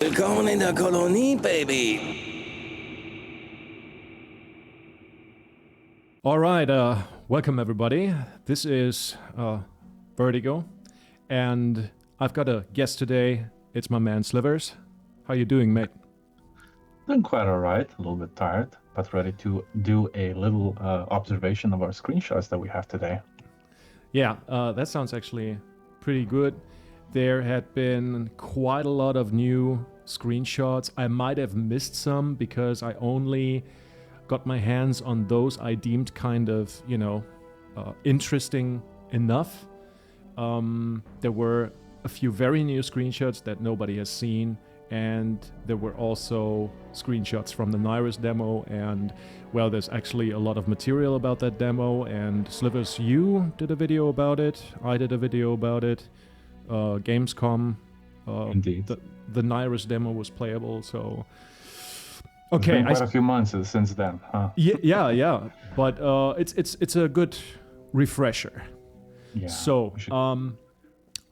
Willkommen in der Kolonie, Baby. All right, welcome everybody. This is Vertigo, and I've got a guest today. It's my man Slivers. How you doing, mate? Doing quite alright, a little bit tired, but ready to do a little observation of our screenshots that we have today. Yeah, that sounds actually pretty good. There had been quite a lot of new screenshots. I might have missed some because I only got my hands on those I deemed kind of, interesting enough. There were a few very new screenshots that nobody has seen, and there were also screenshots from the Nyrus demo, and well, there's actually a lot of material about that demo, and Slivers, you did a video about it, I did a video about it, Gamescom, Indeed. The Nyrus demo was playable, so... It's been quite a few months since then, huh? Yeah, but it's a good refresher. Yeah. So,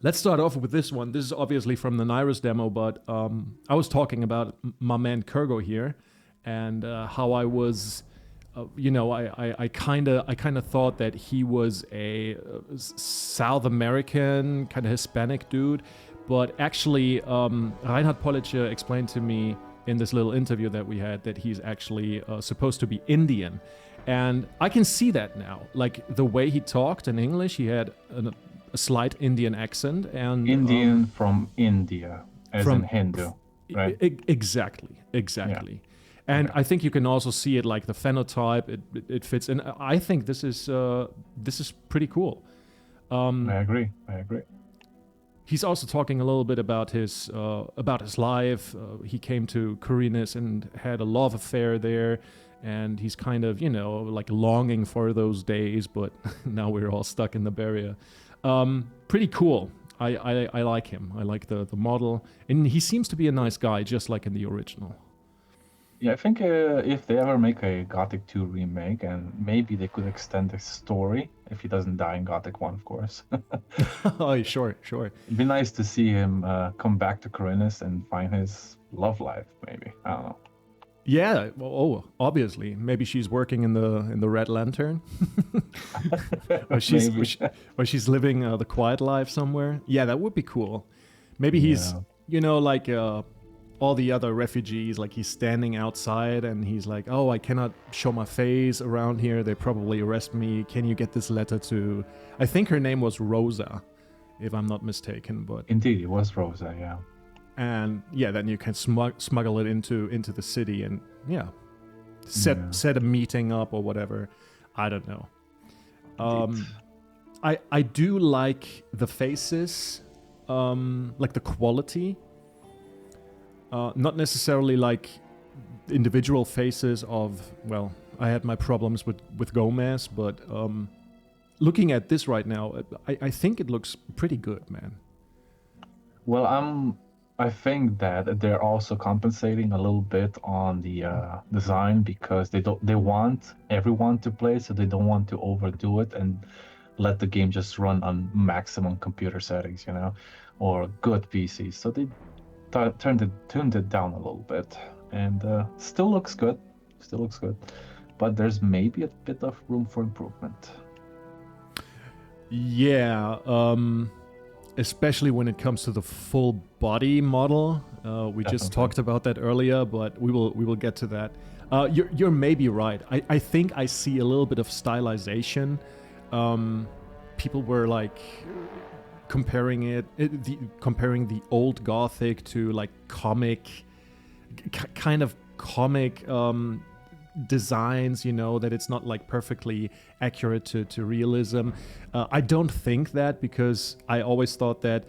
let's start off with this one. This is obviously from the Nyrus demo, but I was talking about my man Kago here, and how I was, I kind of thought that he was a South American kind of Hispanic dude, but actually Reinhard Police explained to me in this little interview that we had that he's actually supposed to be Indian. And I can see that now. Like the way he talked in English, he had a slight Indian accent. And Indian from India, as in Hindu, right? Exactly. Yeah. And I think you can also see it like the phenotype, it fits in. I think this is pretty cool. I agree. He's also talking a little bit about his life. He came to Koreanis and had a love affair there, and he's kind of, like longing for those days, but now we're all stuck in the barrier. Pretty cool. I like him. I like the model, and he seems to be a nice guy, just like in the original. Yeah, I think if they ever make a Gothic 2 remake, and maybe they could extend the story, if he doesn't die in Gothic 1, of course. Oh, sure. It'd be nice to see him come back to Koreanis and find his love life, maybe. I don't know. Yeah, obviously. Maybe she's working in the Red Lantern. or she's living the quiet life somewhere. Yeah, that would be cool. Maybe he's, like... all the other refugees, like he's standing outside and he's like, oh, I cannot show my face around here. They probably arrest me. Can you get this letter to... I think her name was Rosa, if I'm not mistaken. But indeed, it was Rosa, yeah. And yeah, then you can smuggle it into the city and set a meeting up or whatever. I don't know. I do like the faces, like the quality. Not necessarily like individual faces of, well, I had my problems with Gomez, but looking at this right now, I think it looks pretty good, man. Well, I think that they're also compensating a little bit on the design because they want everyone to play, so they don't want to overdo it and let the game just run on maximum computer settings, or good PCs. So they tuned it down a little bit, and still looks good, but there's maybe a bit of room for improvement. Yeah, especially when it comes to the full body model. We just talked about that earlier, but we will get to that. You're maybe right. I think I see a little bit of stylization. People were like comparing the old Gothic to like comic designs, that it's not like perfectly accurate to realism. I don't think that, because I always thought that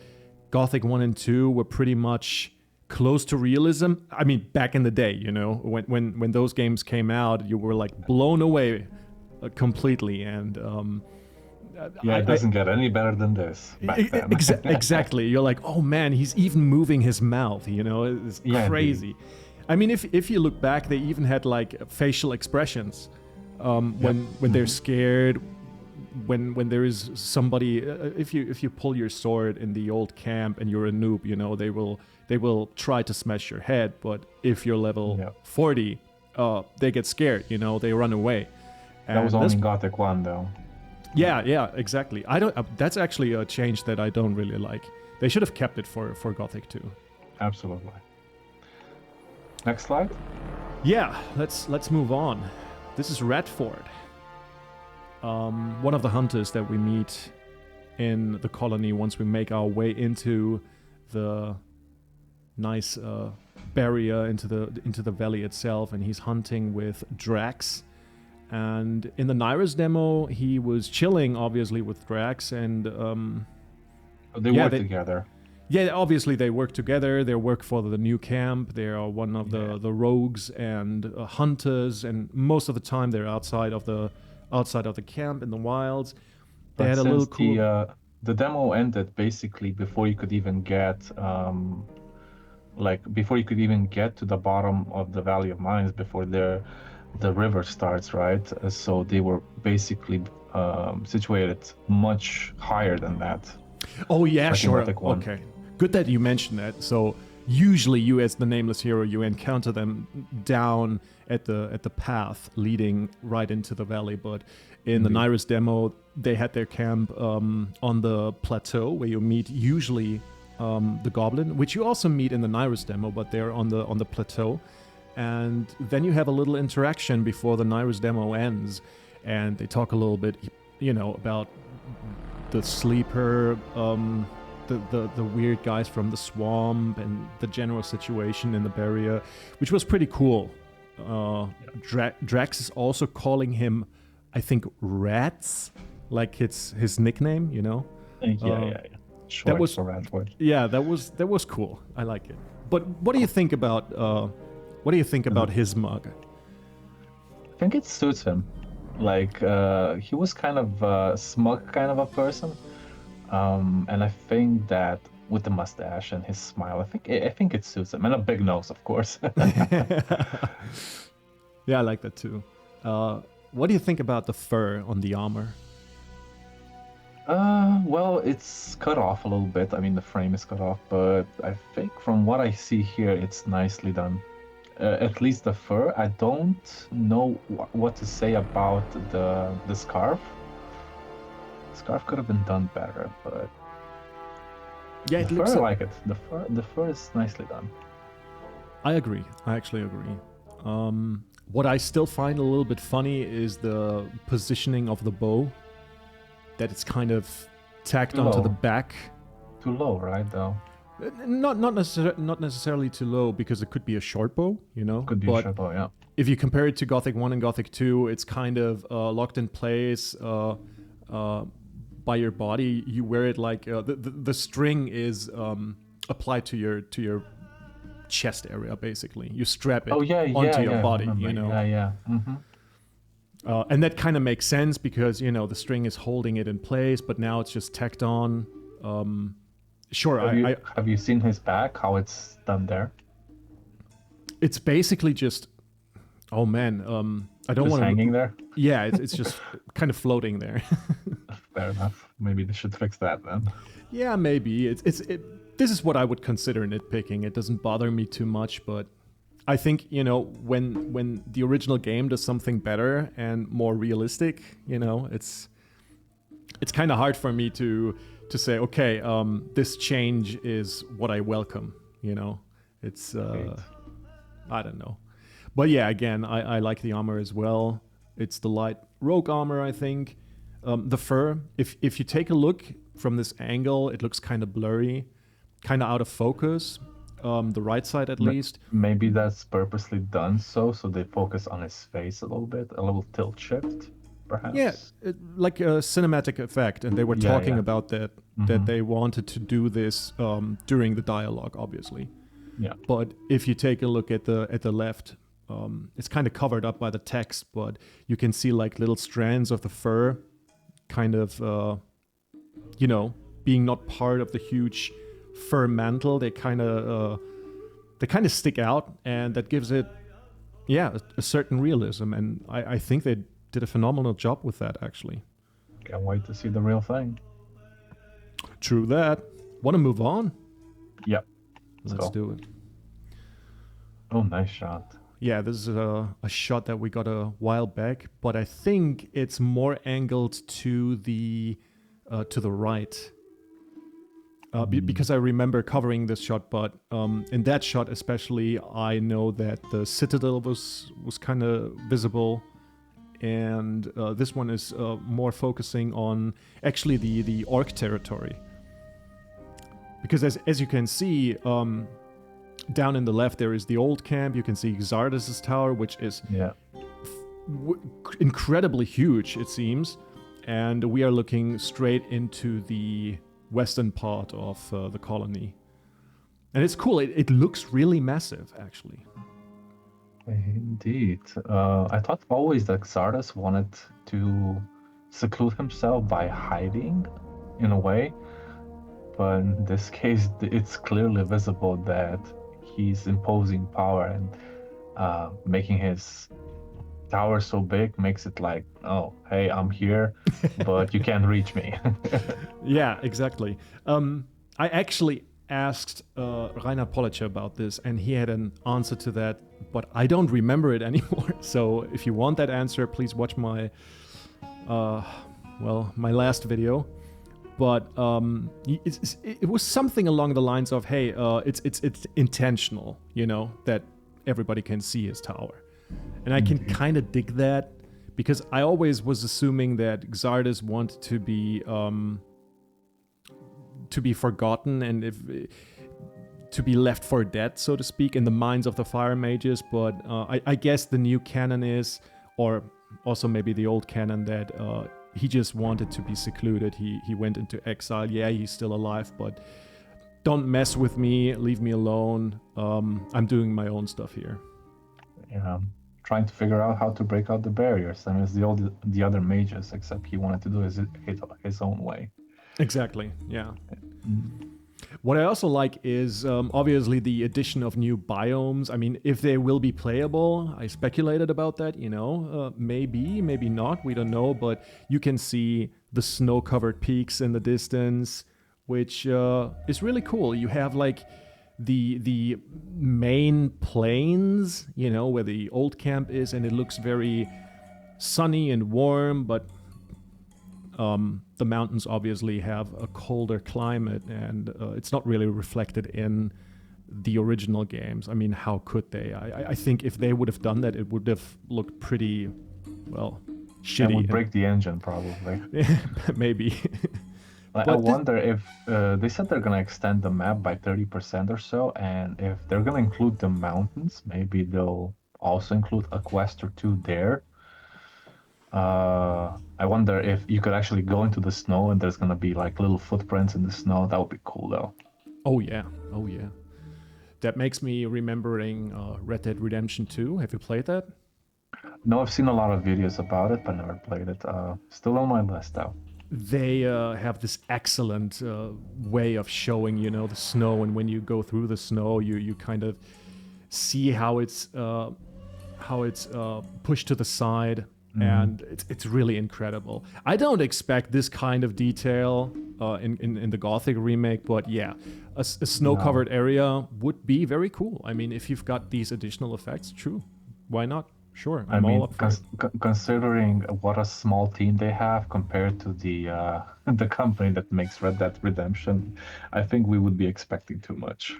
Gothic 1 and 2 were pretty much close to realism. I mean, back in the day, when those games came out, you were like blown away completely, and it doesn't get any better than this back then. Exactly. You're like, oh man, he's even moving his mouth, it's crazy. Indeed. I mean, if you look back, they even had like facial expressions when they're scared, when there is somebody, if you pull your sword in the old camp and you're a noob, you know, they will try to smash your head. But if you're level 40, they get scared, you know, they run away. And that was only in Gothic 1 though. Yeah, exactly. I don't. That's actually a change that I don't really like. They should have kept it for Gothic 2. Absolutely. Next slide. Yeah, let's move on. This is Redford. One of the hunters that we meet in the colony once we make our way into the nice barrier into the valley itself, and he's hunting with Drax. And in the Nyrus demo, he was chilling, obviously, with Drax, and they work together. Yeah, obviously they work together. They work for the new camp. They are one of the rogues and hunters, and most of the time they're outside of the camp in the wilds. They had a little cool. The demo ended basically before you could even get before you could even get to the bottom of the Valley of Mines, before the river starts, right? So they were basically situated much higher than that. Oh yeah, sure. Okay, good that you mentioned that. So usually you, as the nameless hero, you encounter them down at the path leading right into the valley. But in the Nyrus demo, they had their camp on the plateau where you meet usually the goblin, which you also meet in the Nyrus demo, but they're on the plateau. And then you have a little interaction before the Nyrus demo ends, and they talk a little bit, you know, about the sleeper, the weird guys from the swamp, and the general situation in the barrier, which was pretty cool. Drax is also calling him, I think, Rats, like it's his nickname, you know. Yeah. Short that was for Radford. Yeah, that was cool. I like it. But what do you think about his mug? I think it suits him. Like he was kind of a smug kind of a person, and I think that with the mustache and his smile, I think it suits him, and a big nose, of course. Yeah, I like that too. What do you think about the fur on the armor? Well, it's cut off a little bit. I mean, the frame is cut off, but I think from what I see here, it's nicely done. At least the fur. I don't know what to say about the scarf. The scarf could have been done better, but yeah, the fur, I like it. The fur is nicely done. I agree. I actually agree. What I still find a little bit funny is the positioning of the bow. That it's kind of tacked onto the back. Too low, right? Though. Not necessarily too low, because it could be a short bow, you know. Could be a short bow, yeah. If you compare it to Gothic 1 and Gothic 2, it's kind of locked in place by your body. You wear it like the string is applied to your chest area, basically. You strap it onto your body, you know. Yeah. Mm-hmm. And that kind of makes sense because, you know, the string is holding it in place, but now it's just tacked on. Sure. Have you seen his back? How it's done there? It's basically just. Oh man, I don't want to. Hanging there. Yeah, it's just kind of floating there. Fair enough. Maybe they should fix that then. Yeah, maybe. This is what I would consider nitpicking. It doesn't bother me too much, but I think, you know, when the original game does something better and more realistic, you know, it's kind of hard for me to say, okay, this change is what I welcome, you know. It's I don't know. But yeah, again, I like the armor as well. It's the light rogue armor, I think. The fur, if you take a look from this angle, it looks kind of blurry, kind of out of focus. The right side, at least. Maybe that's purposely done so they focus on his face a little tilt shift, perhaps. Yeah, like a cinematic effect, and they were talking about that they wanted to do this during the dialogue, obviously. Yeah. But if you take a look at the left, it's kind of covered up by the text, but you can see like little strands of the fur, kind of, you know, being not part of the huge fur mantle. They kind of stick out, and that gives it a certain realism, and I think they did a phenomenal job with that, actually. Can't wait to see the real thing. True that. Want to move on? Yep. Let's go. do it. Oh, nice shot. Yeah, this is a shot that we got a while back, but I think it's more angled to the right. Because I remember covering this shot, but in that shot especially, I know that the Citadel was kind of visible, and this one is more focusing on actually the Orc territory. Because as you can see, down in the left there is the old camp. You can see Xardas' tower, which is incredibly huge, it seems, and we are looking straight into the western part of the colony. And it's cool. It looks really massive, actually. Indeed. I thought always that Xardas wanted to seclude himself by hiding, in a way. But in this case, it's clearly visible that he's imposing power, and making his tower so big makes it like, oh, hey, I'm here, but you can't reach me. Yeah, exactly. I actually asked Rainer Pollicher about this, and he had an answer to that, but I don't remember it anymore. So if you want that answer, please watch my my last video. But it was something along the lines of, hey, it's intentional, that everybody can see his tower. And I can kind of dig that, because I always was assuming that Xardas wanted to be forgotten and to be left for dead, so to speak, in the minds of the fire mages. But I guess the new canon is, or also maybe the old canon, that he just wanted to be secluded. He went into exile. Yeah, he's still alive, but don't mess with me. Leave me alone. I'm doing my own stuff here. Yeah, trying to figure out how to break out the barriers. I mean, it's the other mages, except he wanted to do his own way. Exactly. Yeah. What I also like is obviously the addition of new biomes. I mean, if they will be playable, I speculated about that, maybe, maybe not, we don't know, but you can see the snow-covered peaks in the distance, which is really cool. You have like the main plains, where the old camp is, and it looks very sunny and warm, but the mountains obviously have a colder climate, and it's not really reflected in the original games. I mean, how could they? I think if they would have done that, it would have looked pretty, shitty. It would break the engine, probably. Maybe. I wonder if they said they're going to extend the map by 30% or so, and if they're going to include the mountains, maybe they'll also include a quest or two there. I wonder if you could actually go into the snow and there's gonna be like little footprints in the snow. That would be cool, though. Oh yeah. That makes me remembering Red Dead Redemption 2. Have you played that? No, I've seen a lot of videos about it, but never played it. Still on my list, though. They have this excellent way of showing, the snow, and when you go through the snow, you kind of see how it's pushed to the side. And it's really incredible. I don't expect this kind of detail in the Gothic remake, but yeah, a snow-covered area would be very cool. I mean, if you've got these additional effects, true. Why not? Sure, I'm all up for it. Considering what a small team they have compared to the company that makes Red Dead Redemption, I think we would be expecting too much.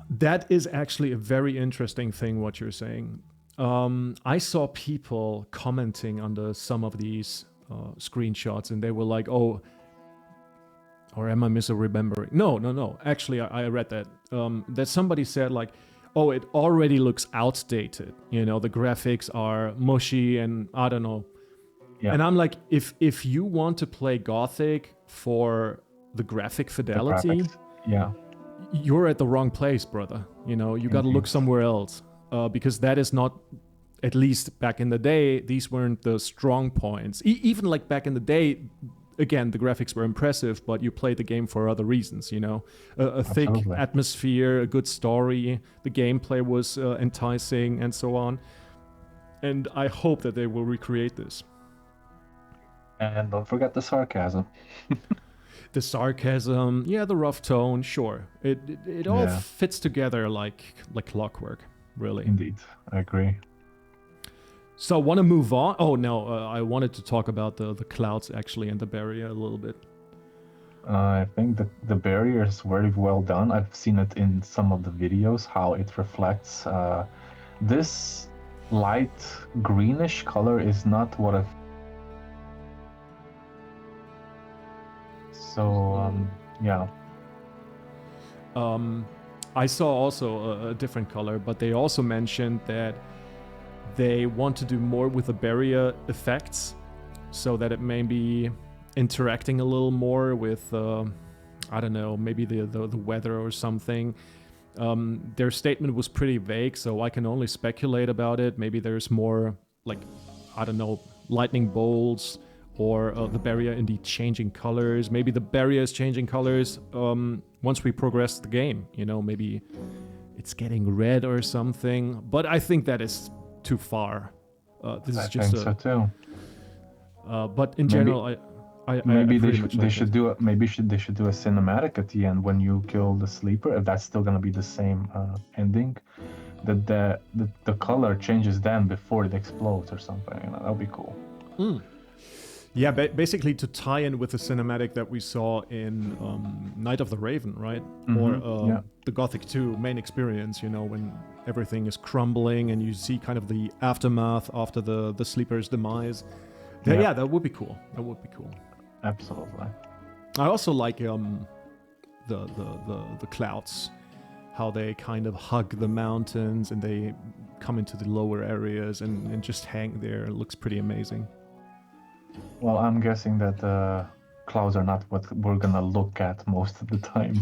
That is actually a very interesting thing, what you're saying. I saw people commenting under some of these screenshots, and they were like, oh, or am I misremembering? No. Actually, I read that. That somebody said like, oh, it already looks outdated. The graphics are mushy and I don't know. Yeah. And I'm like, if you want to play Gothic for the graphic fidelity, you're at the wrong place, brother. You got to look somewhere else. Because that is not, at least back in the day, these weren't the strong points. Even like back in the day, again, the graphics were impressive, but you played the game for other reasons, a thick atmosphere, a good story, the gameplay was enticing, and so on. And I hope that they will recreate this. And don't forget the sarcasm. The sarcasm, yeah, the rough tone, sure. It all Yeah. fits together like clockwork, really. Indeed, I agree. So I want to move on. Oh no, I wanted to talk about the clouds actually and the barrier a little bit. I think the barrier is very well done. I've seen it in some of the videos, how it reflects. This light greenish color is not what I've... So, yeah. I saw also a different color, but they also mentioned that they want to do more with the barrier effects so that it may be interacting a little more with, I don't know, maybe the weather or something. Their statement was pretty vague, so I can only speculate about it. Maybe there's more, like, I don't know, lightning bolts or the barrier indeed changing colors. Maybe the barrier is changing colors once we progress the game. You know, maybe it's getting red or something. But I think that is too far. This is I just think so too. but in general, Maybe they pretty should much they like should it. do they should do a cinematic at the end when you kill the sleeper. If that's still gonna be the same ending, that the color changes then before it explodes or something. You know, that'll be cool. Yeah, basically to tie in with the cinematic that we saw in Night of the Raven, right? Or yeah. the Gothic 2 main experience, you know, when everything is crumbling and you see kind of the aftermath after the sleeper's demise. Yeah, that would be cool. That would be cool. Absolutely. I also like the clouds, how they kind of hug the mountains and they come into the lower areas and just hang there. It looks pretty amazing. Well, I'm guessing that clouds are not what we're gonna look at most of the time.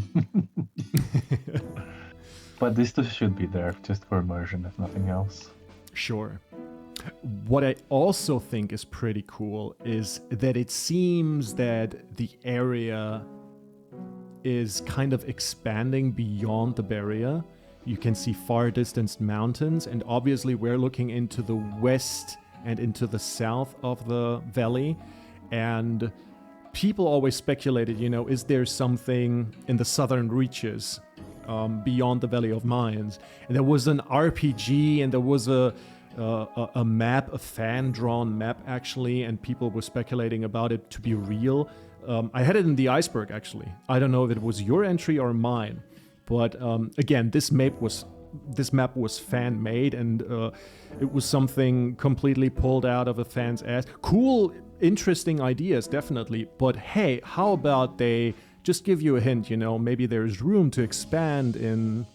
But this should be there just for immersion, if nothing else. Sure. What I also think is pretty cool is that it seems that the area is kind of expanding beyond the barrier. You can see far distant mountains, and obviously we're looking into the west and into the south of the valley. And people always speculated, you know, is there something in the southern reaches beyond the Valley of Mines? And there was an RPG and there was a map, a fan-drawn map actually, and people were speculating about it to be real. I had it in the iceberg actually. I don't know if it was your entry or mine, but again, this map was fan-made, and it was something completely pulled out of a fan's ass. Cool, interesting ideas, definitely. But hey, how about they just give you a hint? You know, maybe there's room to expand in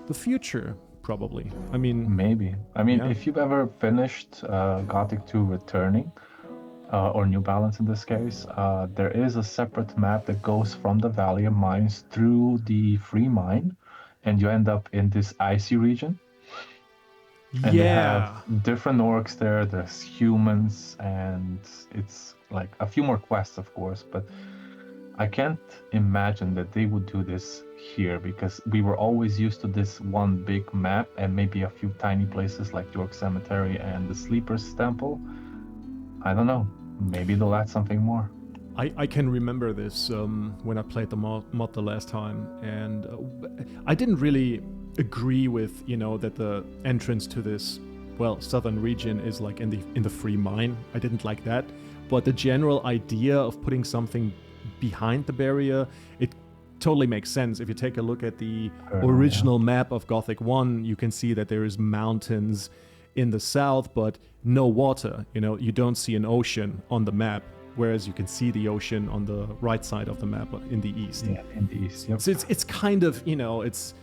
the future. Probably. I mean, maybe. I mean, yeah. if you've ever finished Gothic 2 Returning, or New Balance in this case, there is a separate map that goes from the Valley of Mines through the Free Mine, and you end up in this icy region. And they have different orcs there, there's humans, and it's like a few more quests, of course, but I can't imagine that they would do this here, because we were always used to this one big map and maybe a few tiny places like the Orc Cemetery and the Sleeper's Temple. I don't know, maybe they'll add something more. I can remember this when I played the mod the last time, and I didn't really agree with, you know, that the entrance to this, well, southern region is like in the free mine. I didn't like that, but the general idea of putting something behind the barrier, it totally makes sense. If you take a look at the original map of Gothic 1, you can see that there is mountains in the south, but no water. You know, you don't see an ocean on the map, whereas you can see the ocean on the right side of the map in the east. Yeah, in the east. Yep. So it's kind of, you know, it's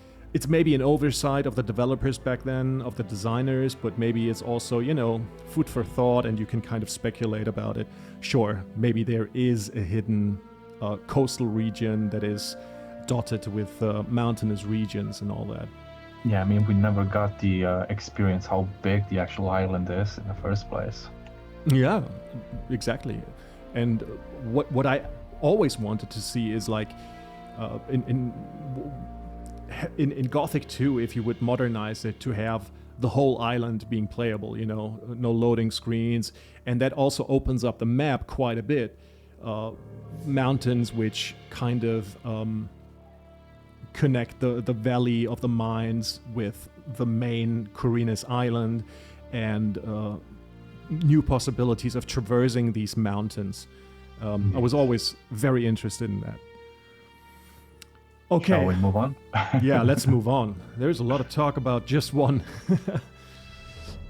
maybe an oversight of the developers back then, of the designers, but maybe it's also, you know, food for thought, and you can kind of speculate about it. Sure, maybe there is a hidden coastal region that is dotted with mountainous regions and all that. Yeah, I mean, we never got the experience how big the actual island is in the first place. Yeah, exactly. And what I always wanted to see is like in Gothic 2, if you would modernize it to have the whole island being playable, you know, no loading screens. And that also opens up the map quite a bit. Mountains which kind of connect the valley of the mines with the main Corina's island, and new possibilities of traversing these mountains. I was always very interested in that. Okay. Shall we move on? Yeah, let's move on. There's a lot of talk about just one.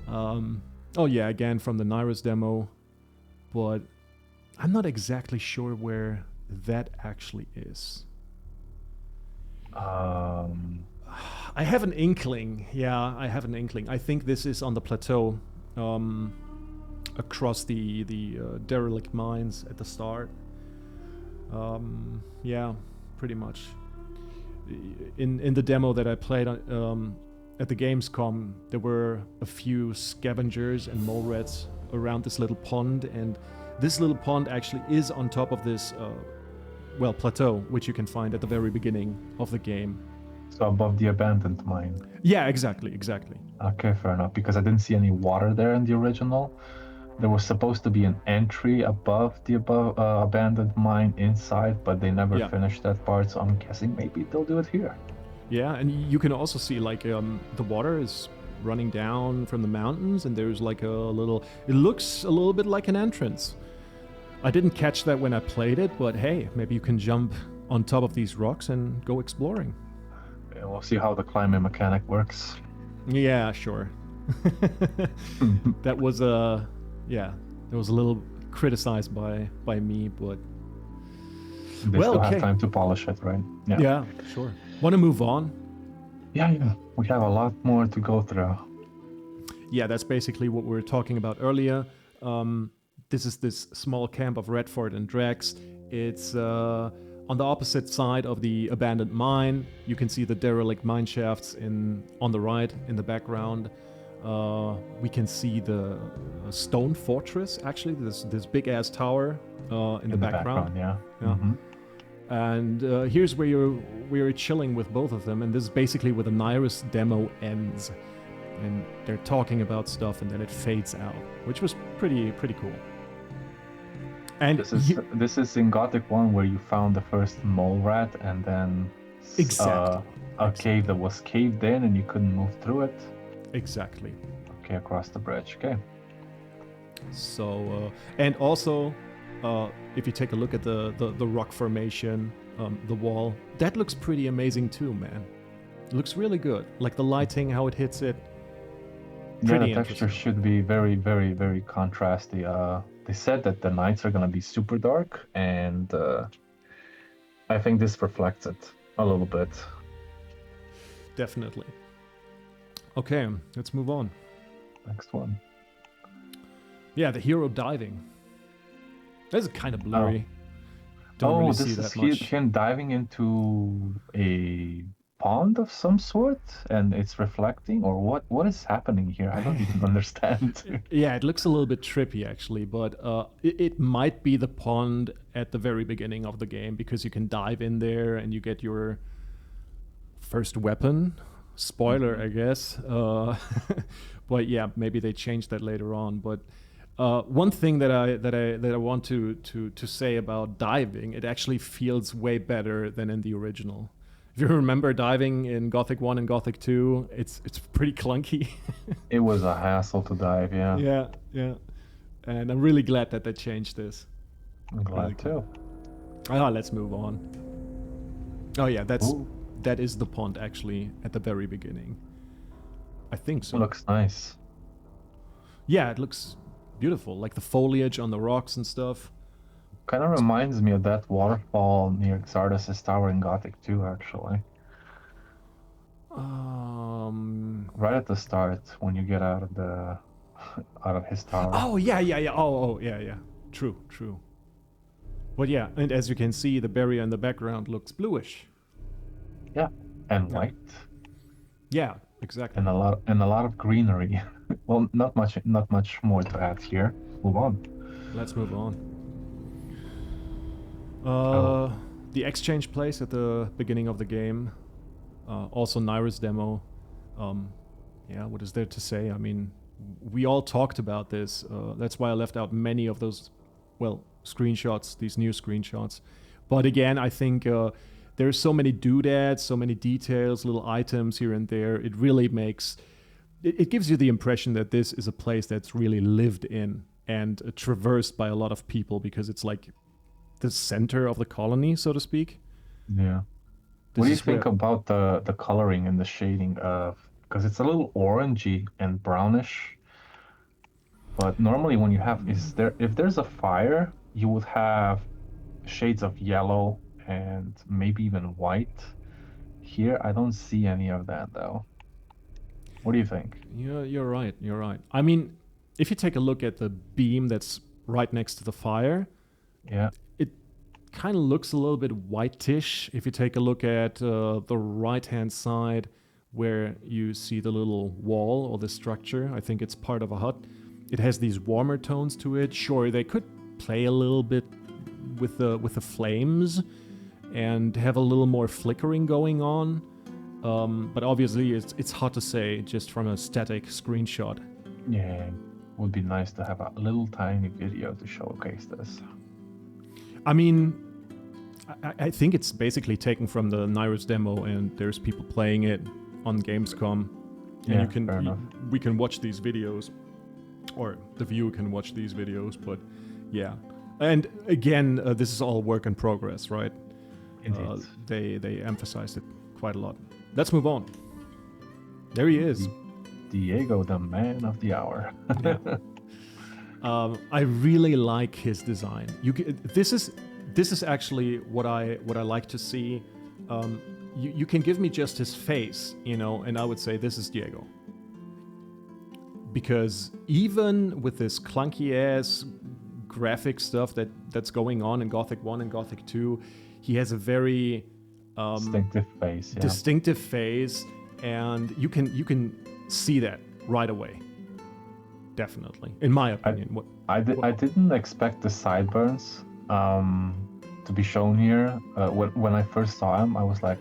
Oh yeah, again from the Nyrus demo, but I'm not exactly sure where that actually is. I have an inkling. Yeah, I have an inkling. I think this is on the plateau, across the derelict mines at the start. Yeah, pretty much. In the demo that I played at the Gamescom, there were a few scavengers and mole rats around this little pond, and this little pond actually is on top of this plateau, which you can find at the very beginning of the game. So above the abandoned mine. Yeah, exactly. Okay, fair enough. Because I didn't see any water there in the original. There was supposed to be an entry above the abandoned mine inside, but they never finished that part. So I'm guessing maybe they'll do it here. Yeah, and you can also see like the water is running down from the mountains, and there's like a little. It looks a little bit like an entrance. I didn't catch that when I played it, but hey, maybe you can jump on top of these rocks and go exploring. Yeah, we'll see how the climbing mechanic works. Yeah, sure. That was it was a little criticized by me, but They still have time to polish it, right? Yeah, sure. Want to move on? Yeah. We have a lot more to go through. Yeah, that's basically what we were talking about earlier. This is this small camp of Redford and Drex. It's on the opposite side of the abandoned mine. You can see the derelict mine shafts on the right in the background. We can see the stone fortress, actually, this big ass tower in the background. Yeah. Mm-hmm. And here's where we're chilling with both of them, and this is basically where the Nyrus demo ends. And they're talking about stuff, and then it fades out, which was pretty cool. And this is in Gothic 1 where you found the first mole rat, and then a cave that was caved in, and you couldn't move through it. Exactly. Okay, across the bridge. Okay. So and also, if you take a look at the rock formation, the wall, that looks pretty amazing too, man. It looks really good. Like the lighting, how it hits it. The texture should be very, very, very contrasty. They said that the nights are gonna be super dark, and I think this reflects it a little bit. Definitely. Okay, let's move on. Next one. Yeah, the hero diving. This is kind of blurry. Don't really see that much. Him diving into a pond of some sort, and it's reflecting, or what is happening here? I don't even understand. Yeah, it looks a little bit trippy actually, but it might be the pond at the very beginning of the game, because you can dive in there and you get your first weapon. Spoiler, I guess. But yeah, maybe they changed that later on. But one thing that I want to say about diving, it actually feels way better than in the original. If you remember diving in Gothic 1 and Gothic 2, it's pretty clunky. It was a hassle to dive, yeah. Yeah. And I'm really glad that they changed this. I'm glad too. Let's move on. Oh yeah, that is the pond actually at the very beginning. I think so. It looks nice. Yeah, it looks beautiful, like the foliage on the rocks and stuff. Kind of reminds me of that waterfall near Xardas' tower in Gothic 2, actually. Right at the start, when you get out of his tower. Oh yeah. Oh yeah. True. But yeah, and as you can see, the barrier in the background looks bluish. Yeah, and white. Yeah, exactly. And a lot of greenery. Well, not much more to add here. Move on. Let's move on. The exchange place at the beginning of the game, also Nyrus demo. yeah, what is there to say? I mean, we all talked about this. That's why I left out many of those, well, screenshots, these new screenshots. But again, I think there's so many doodads, so many details, little items here and there. It really makes... It gives you the impression that this is a place that's really lived in and traversed by a lot of people, because it's like the center of the colony, so to speak. Yeah. What do you think about the coloring and the shading of... Because it's a little orangey and brownish. But normally when you have... If there's a fire, you would have shades of yellow and maybe even white. Here, I don't see any of that, though. What do you think? Yeah, you're right. You're right. I mean, if you take a look at the beam that's right next to the fire, yeah, it kind of looks a little bit whitish. If you take a look at the right-hand side, where you see the little wall or the structure, I think it's part of a hut. It has these warmer tones to it. Sure, they could play a little bit with the flames and have a little more flickering going on. But obviously, it's hard to say just from a static screenshot. Yeah, would be nice to have a little tiny video to showcase this. I mean, I think it's basically taken from the Nyrus demo, and there's people playing it on Gamescom. And Yeah, we can watch these videos, or the viewer can watch these videos. But yeah, and again, this is all work in progress, right? Indeed. They emphasized it quite a lot. Let's move on. There he is. Diego, the man of the hour. Yeah. I really like his design. This is actually what I like to see. You can give me just his face, and I would say this is Diego. Because even with this clunky ass graphic stuff that's going on in Gothic 1 and Gothic 2, he has a very distinctive face, and you can see that right away. Definitely, in my opinion. I didn't expect the sideburns to be shown here. When I first saw him, I was like,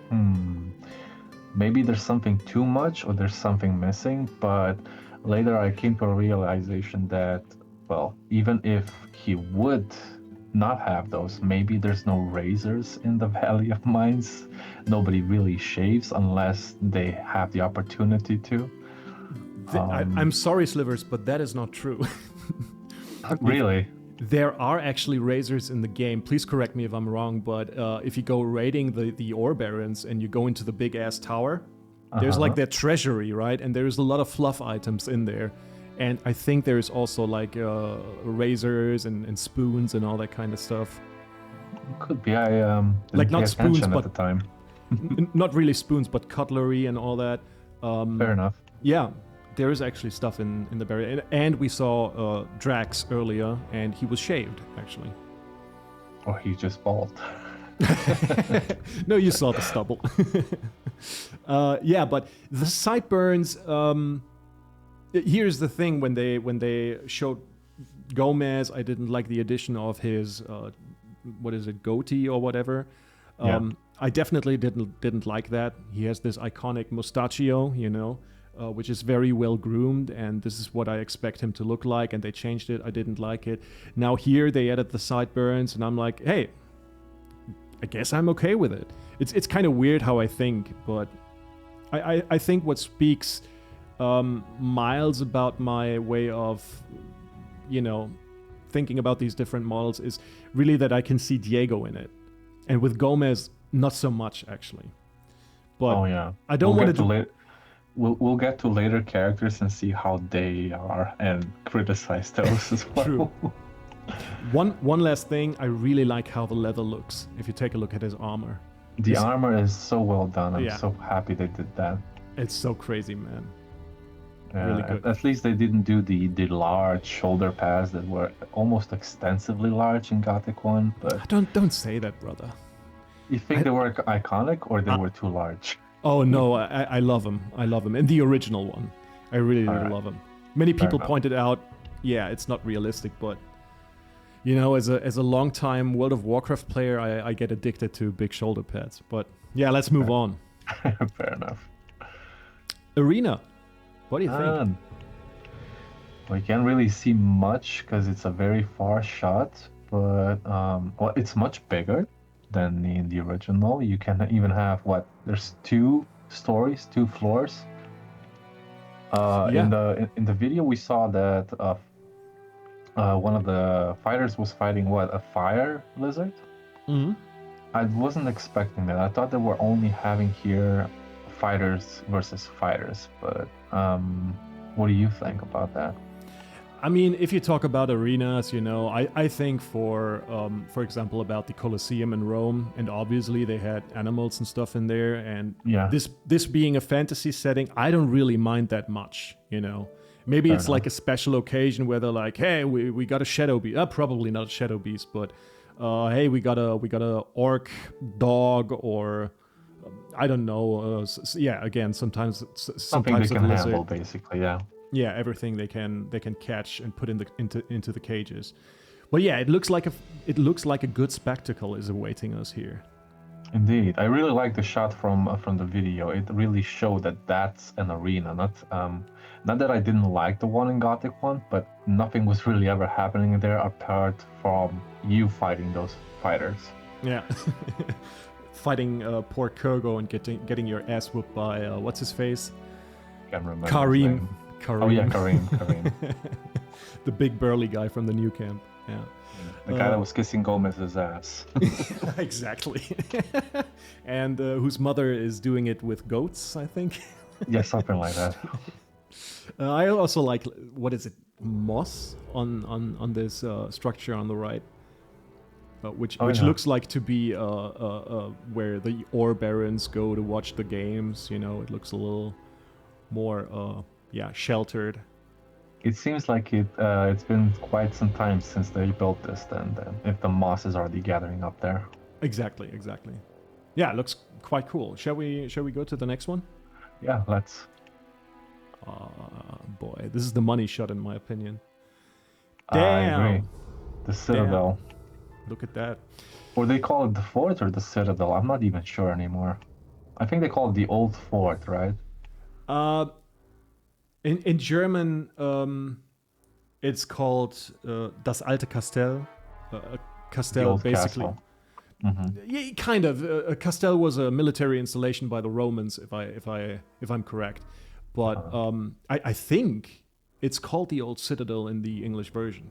maybe there's something too much or there's something missing. But later I came to a realization that, well, even if he would not have those, maybe there's no razors in the Valley of Mines. Nobody really shaves unless they have the opportunity to. I'm sorry, Slivers, but that is not true. Really? There are actually razors in the game. Please correct me if I'm wrong, but if you go raiding the ore barons and you go into the big ass tower, there's like their treasury, right? And there's a lot of fluff items in there. And I think there's also like razors and spoons and all that kind of stuff. Could be. I didn't like not pay spoons, attention but at the time. not really spoons, but cutlery and all that. Fair enough. Yeah, there is actually stuff in the barrier. And we saw Drax earlier, and he was shaved, actually. Or he just bald. No, you saw the stubble. Yeah, but the sideburns... here's the thing, when they showed Gomez, I didn't like the addition of his what is it, goatee or whatever. I definitely didn't like that. He has this iconic mustachio, which is very well groomed, and this is what I expect him to look like, and they changed it. I didn't like it. Now here they added the sideburns, and I'm like, hey, I guess I'm okay with it. It's kind of weird how I think, but I think what speaks miles about my way of, thinking about these different models is really that I can see Diego in it. And with Gomez, not so much, actually. But I don't want to... We'll get to later characters and see how they are and criticize those as well. True. One last thing, I really like how the leather looks, if you take a look at his armor. The armor is so well done. I'm so happy they did that. It's so crazy, man. Yeah, really good. At least they didn't do the large shoulder pads that were almost extensively large in Gothic 1. But don't say that, brother. You think they were iconic or they were too large? Oh no, I love them. I love them. And the original one, I really love them. Many people pointed out, it's not realistic, but as a long-time World of Warcraft player, I get addicted to big shoulder pads. But let's move on. Fair enough. Arena. What do you think? We can't really see much because it's a very far shot, but well, it's much bigger than in the original. You can even have what? There's 2 stories, 2 floors. Yeah. In the video, we saw that one of the fighters was fighting what? A fire lizard? Hmm. I wasn't expecting that. I thought they were only having here fighters versus fighters, but what do you think about that? I mean, if you talk about arenas, I think for example, about the Colosseum in Rome, and obviously they had animals and stuff in there, and Yeah. this being a fantasy setting, I don't really mind that much, Maybe Fair it's enough. like a special occasion where they're like, hey, we got a shadow beast. Probably not a shadow beast, but hey, we got a orc dog, or I don't know. Yeah, again, sometimes some Something they types of can lizard. handle, basically, yeah. Yeah, everything they can catch and put into the cages. But yeah, it looks like a good spectacle is awaiting us here. Indeed, I really like the shot from the video. It really showed that that's an arena. Not that I didn't like the one in Gothic 1, but nothing was really ever happening there apart from you fighting those fighters. Yeah, fighting poor Kago and getting your ass whooped by what's his face? Can't remember. his Karim. name. Oh yeah, Karim. The big burly guy from the new camp. Yeah. The guy that was kissing Gomez's ass. Exactly. And whose mother is doing it with goats, I think. Yeah, something like that. I also like, what is it, moss on this structure on the right, which yeah. looks like to be where the ore barons go to watch the games. It looks a little more sheltered. It seems like it's been quite some time since they built this. Then if the moss is already gathering up there. Exactly. Yeah, it looks quite cool. Shall we go to the next one? Yeah, let's. Boy, this is the money shot in my opinion. I agree. Damn. The Citadel. Look at that. Or they call it the fort or the Citadel. I'm not even sure anymore. I think they call it the old fort, right? In German, it's called das alte Castell. Castell, The old basically. castle. Mm-hmm. Yeah, kind of. A castell was a military installation by the Romans, if I'm correct. But I think it's called the old citadel in the English version.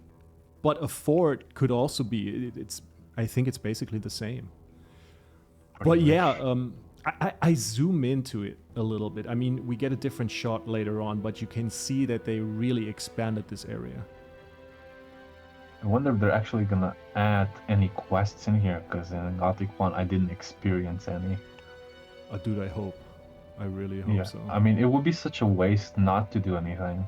But a fort could also be. I think it's basically the same. But yeah, I zoom into it a little bit. I mean, we get a different shot later on, but you can see that they really expanded this area. I wonder if they're actually gonna add any quests in here, because in Gothic 1 I didn't experience any. Dude, I hope. I really hope so. I mean, it would be such a waste not to do anything.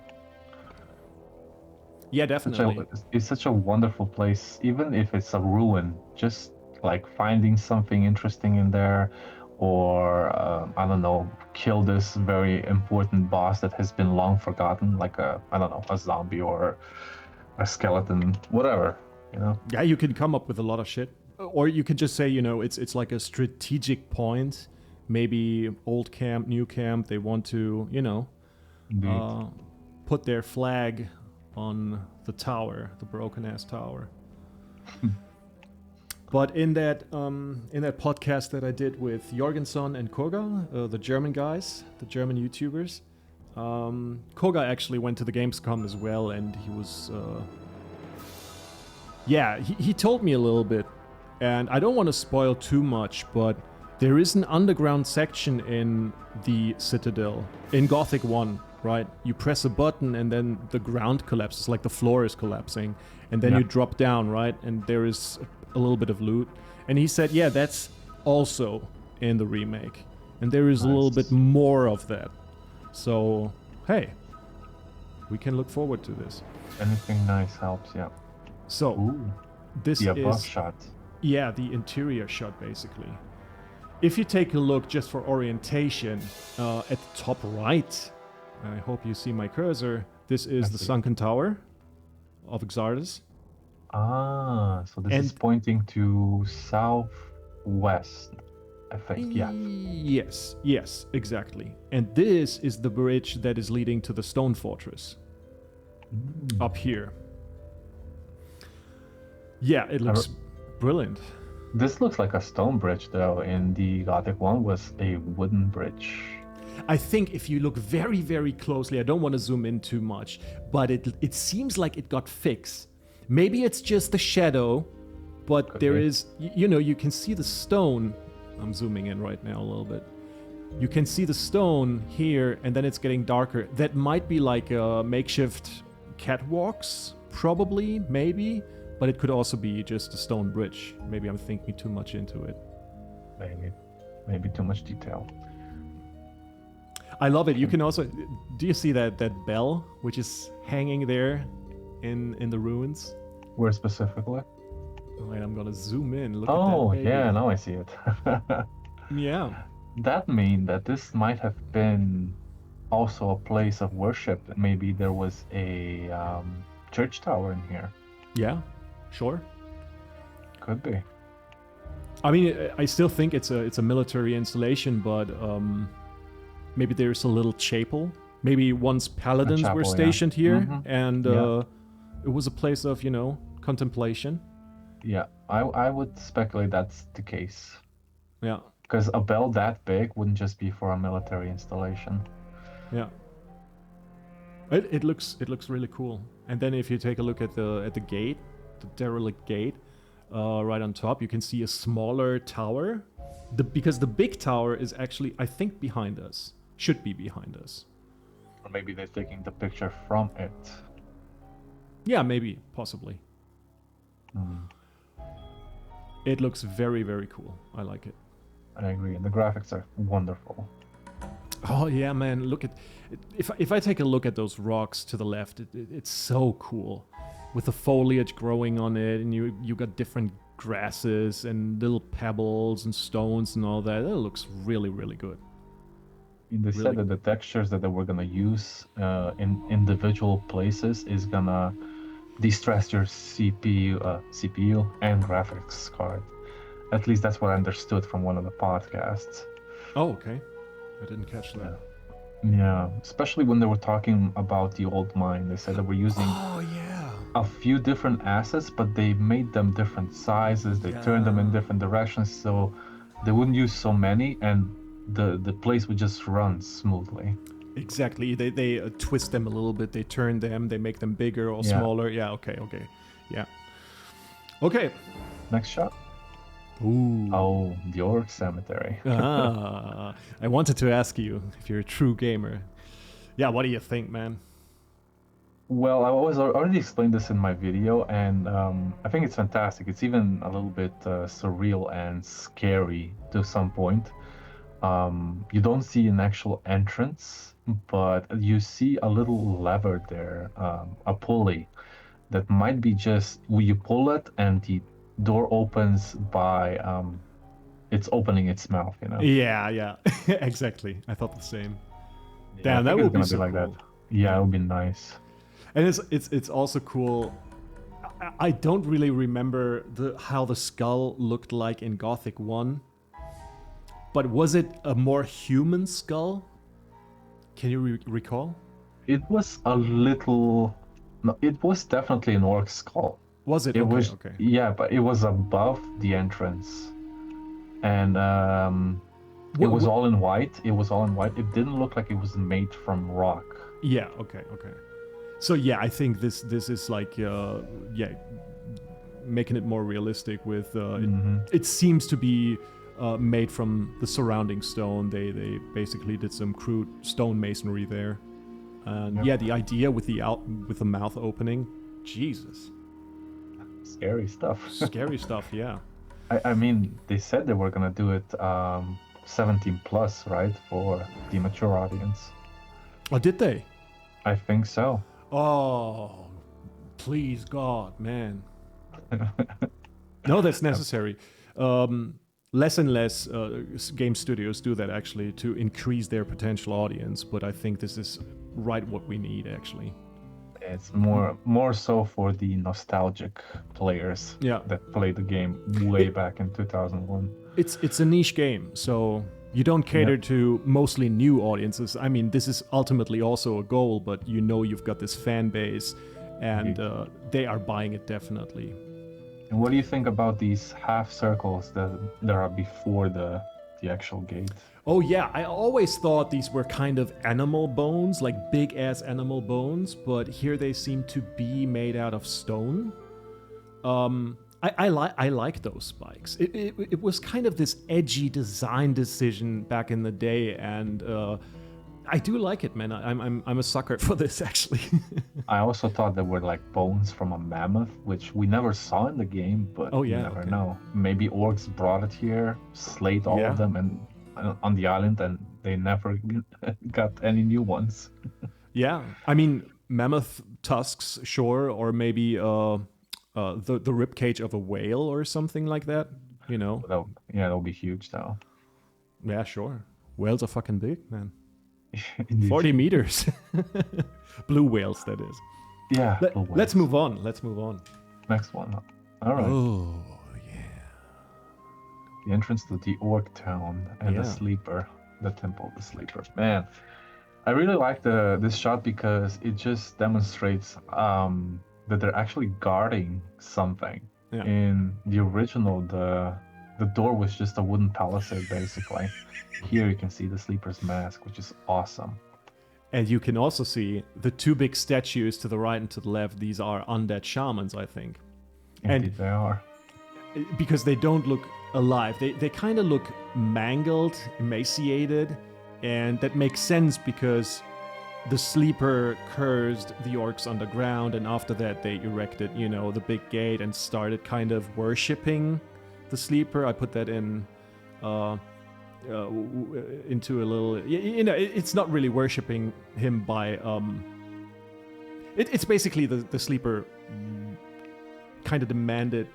Yeah, definitely. It's such a wonderful place, even if it's a ruin. Just like finding something interesting in there, or I don't know, kill this very important boss that has been long forgotten, like a zombie or a skeleton, whatever. Yeah, you can come up with a lot of shit, or you could just say, it's like a strategic point. Maybe old camp, new camp. They want to, put their flag on the tower, the broken ass tower. But in that podcast that I did with Jorgensen and Koga, the German guys, the German YouTubers, Koga actually went to the Gamescom as well, and he was, he told me a little bit, and I don't want to spoil too much, but there is an underground section in the Citadel, in Gothic 1, right? You press a button and then the ground collapses, like the floor is collapsing, and then you drop down, right? And there is a little bit of loot. And he said, yeah, that's also in the remake. And there is a little bit more of that. So, hey, we can look forward to this. Anything nice helps, yeah. So, this the is... above shot. Yeah, the interior shot, basically. If you take a look just for orientation, at the top right, I hope you see my cursor, this is the Sunken Tower of Xardas. So this is pointing to southwest. I think, yeah. Yes, exactly. And this is the bridge that is leading to the stone fortress. Up here. Yeah, it looks brilliant. This looks like a stone bridge, though. In the Gothic one was a wooden bridge. I think if you look very, very closely, I don't want to zoom in too much, but it seems like it got fixed. Maybe it's just the shadow, but Could there be. is, you can see the stone. I'm zooming in right now a little bit. You can see the stone here, and then it's getting darker. That might be like makeshift catwalks, probably, maybe, but it could also be just a stone bridge. Maybe I'm thinking too much into it. Maybe too much detail. I love it. You can also, do you see that bell which is hanging there in the ruins? Where specifically? Wait, I'm gonna zoom in. Look at Oh, that baby. yeah, now I see it. Yeah. That means that this might have been also a place of worship. Maybe there was a church tower in here. Yeah. Sure. Could be. I mean, I still think it's a military installation, but maybe there's a little chapel. Maybe once paladins chapel, were yeah. stationed here, Mhm. and Yeah. it was a place of contemplation. Yeah, I would speculate that's the case. Yeah. Because a bell that big wouldn't just be for a military installation. Yeah. It looks really cool. And then if you take a look at the gate, the derelict gate, right on top, you can see a smaller tower. Because the big tower is actually, I think, behind us. Should be behind us. Or maybe they're taking the picture from it. Yeah, maybe, possibly. It looks very, very cool. I like it. I agree. And the graphics are wonderful. Oh yeah, man! Look at if I take a look at those rocks to the left, it's so cool, with the foliage growing on it, and you got different grasses and little pebbles and stones and all that. It looks really, really good. They said that the textures that they were gonna use in individual places is gonna de-stress your CPU and graphics card. At least that's what I understood from one of the podcasts. Oh, okay. I didn't catch that. Yeah, especially when they were talking about the old mine. They said they were using Oh yeah. a few different assets, but they made them different sizes. They turned them in different directions, so they wouldn't use so many, and the place would just run smoothly. Exactly. They twist them a little bit. They turn them. They make them bigger or Yeah. smaller. Yeah. Okay. Yeah. Okay. Next shot. Ooh. Oh, the Orc Cemetery. I wanted to ask you if you're a true gamer. Yeah, what do you think, man? Well, I was already explained this in my video, and I think it's fantastic. It's even a little bit surreal and scary to some point. You don't see an actual entrance, but you see a little lever there, a pulley that might be just you pull it and the door opens by it's opening its mouth, Yeah, exactly. I thought the same. Yeah, Damn, I that think would be it's so gonna cool. like that. Yeah, it would be nice. And it's also cool. I don't really remember how the skull looked like in Gothic 1. But was it a more human skull? Can you recall? It was a little. No, it was definitely an orc skull. Was it? It Okay, was. okay. Yeah, but it was above the entrance, and it was all in white. It was all in white. It didn't look like it was made from rock. Yeah, okay. So yeah, I think this is like making it more realistic with it seems to be made from the surrounding stone. They basically did some crude stone masonry there. And yeah, the idea with the mouth opening, Jesus. Scary stuff. Scary stuff, yeah. I mean, they said they were gonna do it 17 plus, right, for the mature audience. Oh, did they? I think so. Oh, please God, man. No, that's necessary. Less and less game studios do that actually to increase their potential audience, but I think this is right what we need actually. It's more so for the nostalgic players Yeah. that played the game way back in 2001. it's a niche game, so you don't cater to mostly new audiences. I mean, this is ultimately also a goal, but you know you've got this fan base, and they are buying it definitely. And what do you think about these half circles that there are before the actual gate? Oh yeah, I always thought these were kind of animal bones, like big-ass animal bones, but here they seem to be made out of stone. I like those spikes. It was kind of this edgy design decision back in the day, and I do like it, man. I'm a sucker for this, actually. I also thought they were like bones from a mammoth, which we never saw in the game, but you never know. Maybe orcs brought it here, slayed all of them, and on the island, and they never got any new ones. Yeah, I mean, mammoth tusks, sure, or maybe the rib cage of a whale or something like that. You know. That'll be huge, though. Yeah, sure. Whales are fucking big, man. 40 meters. Blue whales, that is. Yeah. Let's move on. Next one. All right. Oh, the entrance to the Orc town and the sleeper, the temple of the sleeper. Man, I really like this shot because it just demonstrates that they're actually guarding something. Yeah. In the original, the door was just a wooden palisade, basically. Here you can see the sleeper's mask, which is awesome. And you can also see the two big statues to the right and to the left. These are undead shamans, I think. Indeed, they are. Because they don't look alive. They kind of look mangled, emaciated, and that makes sense because the sleeper cursed the orcs underground, and after that they erected, the big gate and started kind of worshipping the sleeper. I put that in into a little, it's not really worshipping him by it's basically the sleeper kind of demanded,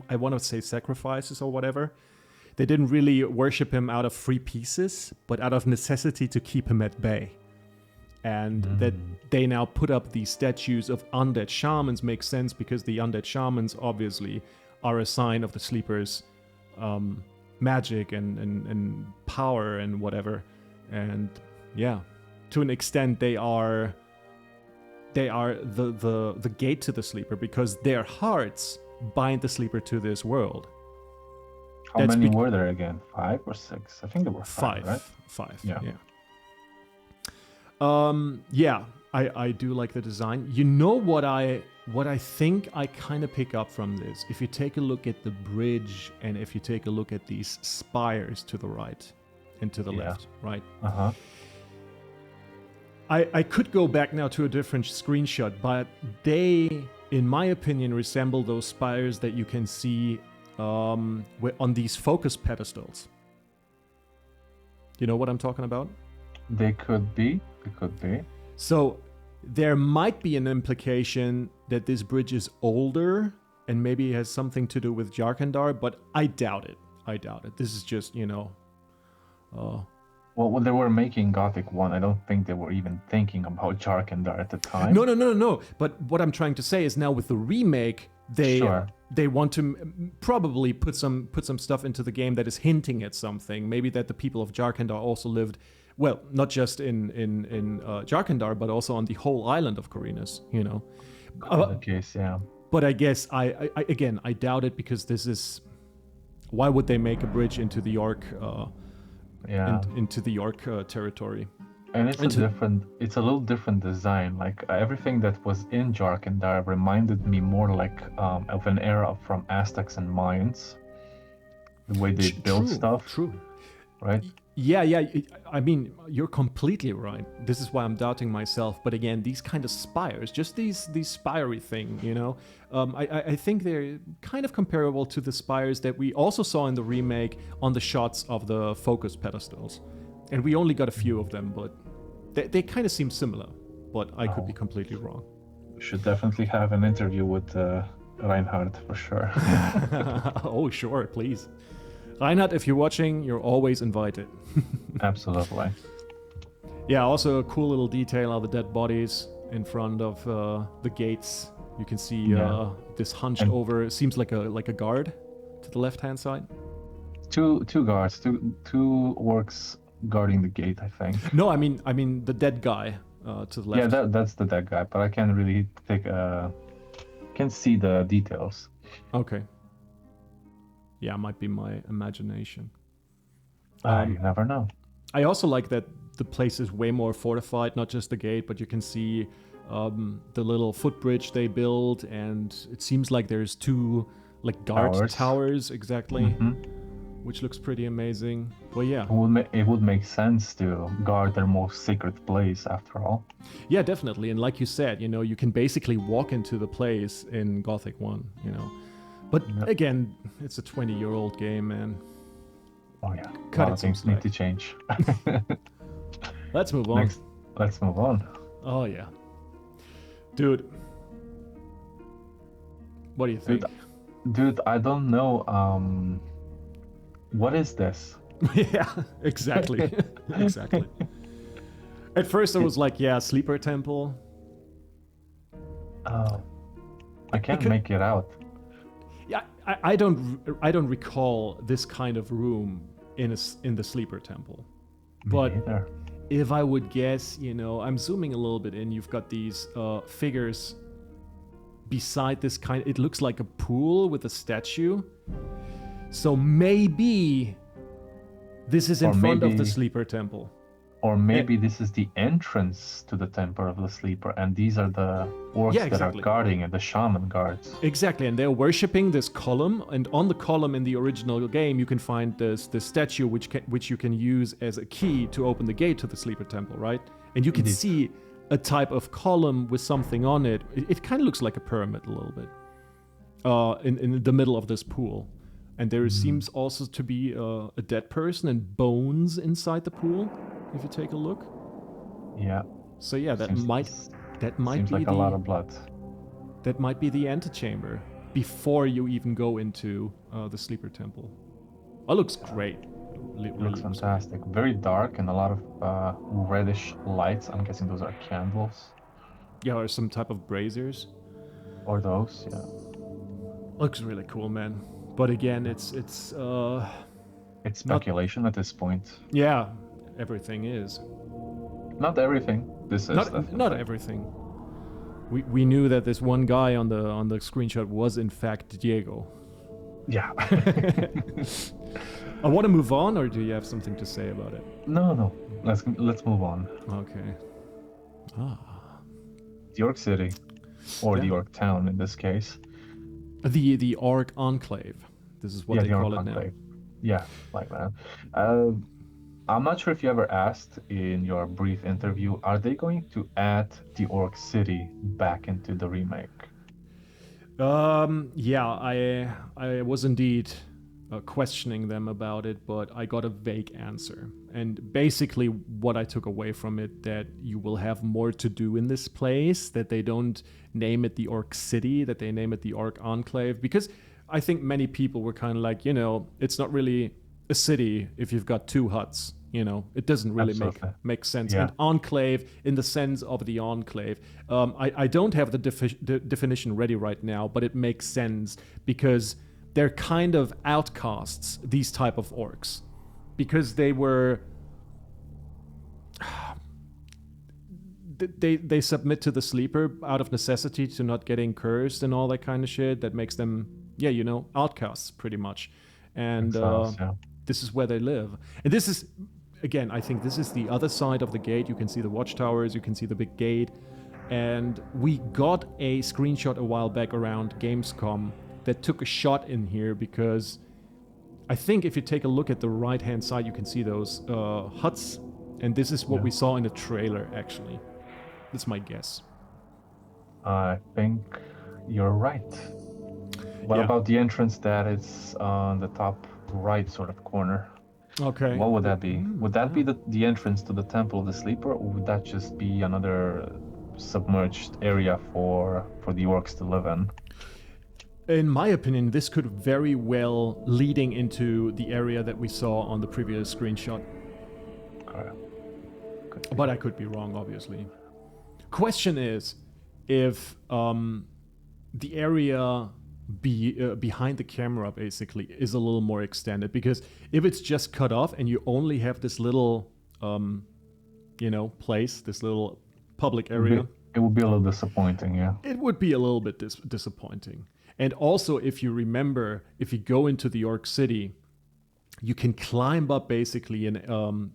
I want to say sacrifices or whatever. They didn't really worship him out of free pieces, but out of necessity to keep him at bay. And that they now put up these statues of undead shamans makes sense because the undead shamans obviously are a sign of the sleeper's magic and power and whatever. And yeah, to an extent they are the gate to the sleeper because their hearts bind the sleeper to this world. How many were there again? 5 or 6? I think there were 5, right? 5. Yeah. I do like the design. You know what I think I kind of pick up from this? If you take a look at the bridge and if you take a look at these spires to the right and to the left, right? Uh-huh. I could go back now to a different screenshot, but they, in my opinion, resemble those spires that you can see on these focus pedestals. You know what I'm talking about? They could be. So there might be an implication that this bridge is older and maybe it has something to do with Jarkandar, but I doubt it. This is just, Well, when they were making Gothic 1, I don't think they were even thinking about Jarkandar at the time. No. But what I'm trying to say is now with the remake, they want to probably put some stuff into the game that is hinting at something. Maybe that the people of Jarkandar also lived, well, not just in Jarkandar, but also on the whole island of Korinus, The case, yeah. But I guess I doubt it because this is. Why would they make a bridge into the Orc? Into the Orc territory. And it's a little different design. Like everything that was in Jarkandar reminded me more like of an era from Aztecs and Mayans. The way they build stuff. True. Right? Yeah. I mean, you're completely right. This is why I'm doubting myself. But again, these kind of spires, just these spiry thing, I think they're kind of comparable to the spires that we also saw in the remake on the shots of the focus pedestals. And we only got a few of them, but they kind of seem similar. But I could be completely wrong. We should definitely have an interview with Reinhard for sure. Oh, sure, please. Reinhard, if you're watching, you're always invited. Absolutely. Yeah, also a cool little detail are the dead bodies in front of the gates. You can see this hunched over, it seems like a guard to to the left-hand side? Two guards, two orcs guarding the gate, I think. No, I mean the dead guy to the left. Yeah, that's the dead guy, but I can't really can see the details. Okay. Yeah, might be my imagination. You never know. I also like that the place is way more fortified, not just the gate, but you can see the little footbridge they built, and it seems like there's two like guard towers exactly, which looks pretty amazing. Well, yeah. It would make sense to guard their most secret place after all. Yeah, definitely. And like you said, you can basically walk into the place in Gothic 1, But again, it's a 20-year-old game, man. Oh yeah, Cut a lot of things need to change. Let's move on. Let's move on. Oh yeah. Dude. What do you think? Dude, I don't know. What is this? Yeah, exactly. Exactly. At first I was like, yeah, sleeper temple. Oh, I can't make it out. Yeah, I don't recall this kind of room in the sleeper temple. But either. If I would guess, I'm zooming a little bit in. You've got these figures beside this kind. It looks like a pool with a statue. So maybe this is in front of the sleeper temple. Or maybe this is the entrance to the Temple of the Sleeper, and these are the orcs that are guarding it, the shaman guards. Exactly, and they're worshipping this column, and on the column in the original game you can find this statue which you can use as a key to open the gate to the Sleeper Temple, right? And you can see a type of column with something on it. It kind of looks like a pyramid a little bit, in the middle of this pool. And there seems also to be a dead person and bones inside the pool, if you take a look. Yeah. So yeah, that might seems be like a lot of blood. That might be the antechamber before you even go into the Sleeper Temple. Oh, looks great. It looks fantastic. Very dark and a lot of reddish lights. I'm guessing those are candles. Yeah, or some type of braziers. Or those, yeah. Looks really cool, man. But again, it's speculation at this point. Yeah, everything is. Not everything. This is not everything. We knew that this one guy on the screenshot was in fact Diego. Yeah. I want to move on, or do you have something to say about it? No. Let's move on. Okay. The Orc City, or the Orc Town in this case. The Orc Enclave. This is what they call it now. Yeah, like that. I'm not sure if you ever asked in your brief interview, are they going to add the Orc City back into the remake? Yeah, I was indeed questioning them about it, but I got a vague answer. And basically what I took away from it, that you will have more to do in this place, that they don't name it the Orc City, that they name it the Orc Enclave, because I think many people were kind of like, it's not really a city if you've got two huts. It doesn't really make sense. Yeah. And enclave, in the sense of the enclave, I don't have the definition ready right now, but it makes sense because they're kind of outcasts, these type of orcs, because they were they submit to the sleeper out of necessity, to not getting cursed and all that kind of shit. That makes them outcasts pretty much. And this is where they live. And this is, again, I think this is the other side of the gate. You can see the watchtowers, you can see the big gate. And we got a screenshot a while back around Gamescom that took a shot in here, because I think if you take a look at the right-hand side, you can see those huts. And this is what we saw in the trailer, actually. That's my guess. I think you're right. What about the entrance that is on the top right sort of corner? Okay. What would that be? Would that be the entrance to the Temple of the Sleeper, or would that just be another submerged area for the orcs to live in? In my opinion, this could very well leading into the area that we saw on the previous screenshot. Okay. But I could be wrong, obviously. Question is, if the area behind the camera basically is a little more extended, because if it's just cut off and you only have this little place, this little public area, it would be a little disappointing. Yeah, it would be a little bit disappointing. And also, if you remember, if you go into the Orc City, you can climb up basically in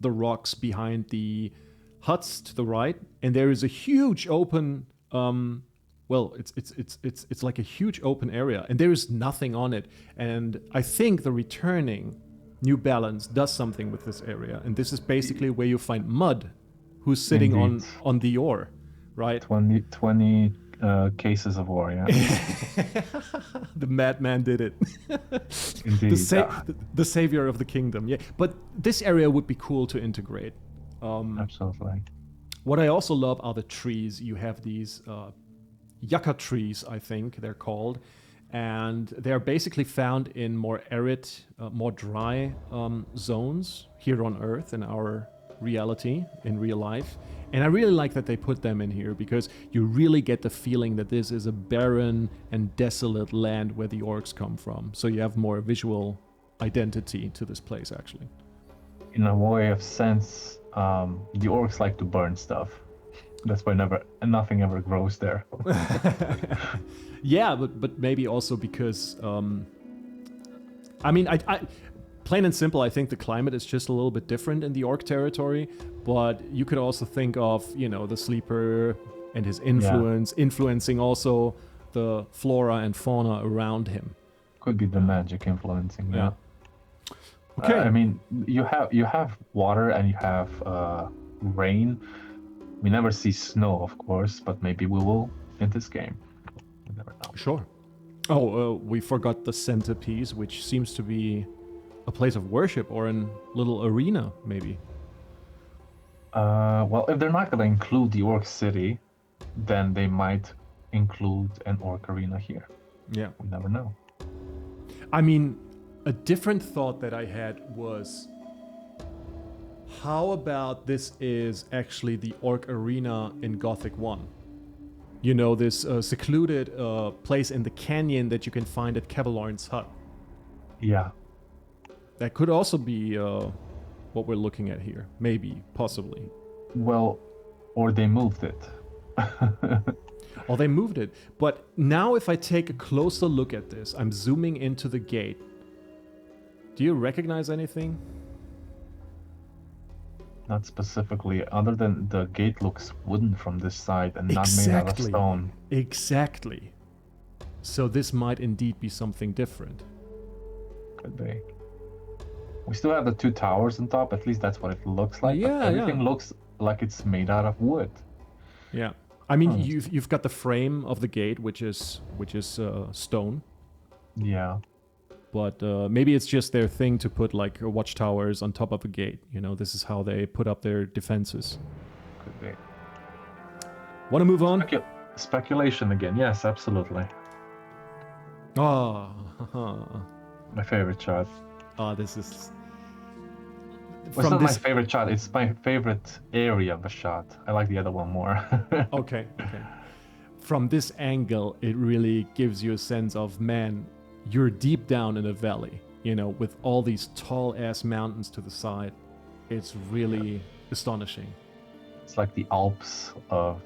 the rocks behind the huts to the right, and there is a huge open it's like a huge open area, and there is nothing on it. And I think the returning New Balance does something with this area, and this is basically where you find Mud, who's sitting on the ore, right? 20 cases of ore, yeah. The madman did it. Indeed. The savior of the kingdom, yeah. But this area would be cool to integrate. Absolutely. What I also love are the trees. You have these yucca trees, I think they're called, and they're basically found in more arid, more dry zones here on Earth in our reality, in real life. And I really like that they put them in here, because you really get the feeling that this is a barren and desolate land where the orcs come from. So you have more visual identity to this place, actually. In a way of sense, the orcs like to burn stuff. That's why nothing ever grows there. Yeah, but maybe also because I plain and simple, I think the climate is just a little bit different in the orc territory. But you could also think of, the sleeper and his influence influencing also the flora and fauna around him. Could be the magic influencing. Yeah. Okay. I mean, you have water and you have rain. We never see snow, of course, but maybe we will in this game. We never know. Sure. Oh, we forgot the centerpiece, which seems to be a place of worship or a little arena, maybe. Well, if they're not going to include the Orc City, then they might include an Orc Arena here. Yeah. We never know. I mean, a different thought that I had was, how about this is actually the Orc Arena in Gothic 1? This secluded place in the canyon that you can find at Cavalorn's hut. Yeah. That could also be what we're looking at here. Maybe, possibly. Well, or they moved it. Or they moved it. But now if I take a closer look at this, I'm zooming into the gate. Do you recognize anything? Not specifically, other than the gate looks wooden from this side and not made out of stone. Exactly. So this might indeed be something different. Could be. We still have the two towers on top, at least that's what it looks like. Yeah, but everything looks like it's made out of wood. Yeah. I mean, you've got the frame of the gate, which is stone. Yeah. But maybe it's just their thing to put like watchtowers on top of a gate. This is how they put up their defenses. Could be. Want to move on? Speculation again. Yes, absolutely. Ah. My favorite shot. This is... Well, it's not my favorite shot, it's my favorite area of the shot. I like the other one more. Okay. From this angle, it really gives you a sense of, man, you're deep down in a valley, with all these tall-ass mountains to the side. It's really astonishing. It's like the Alps of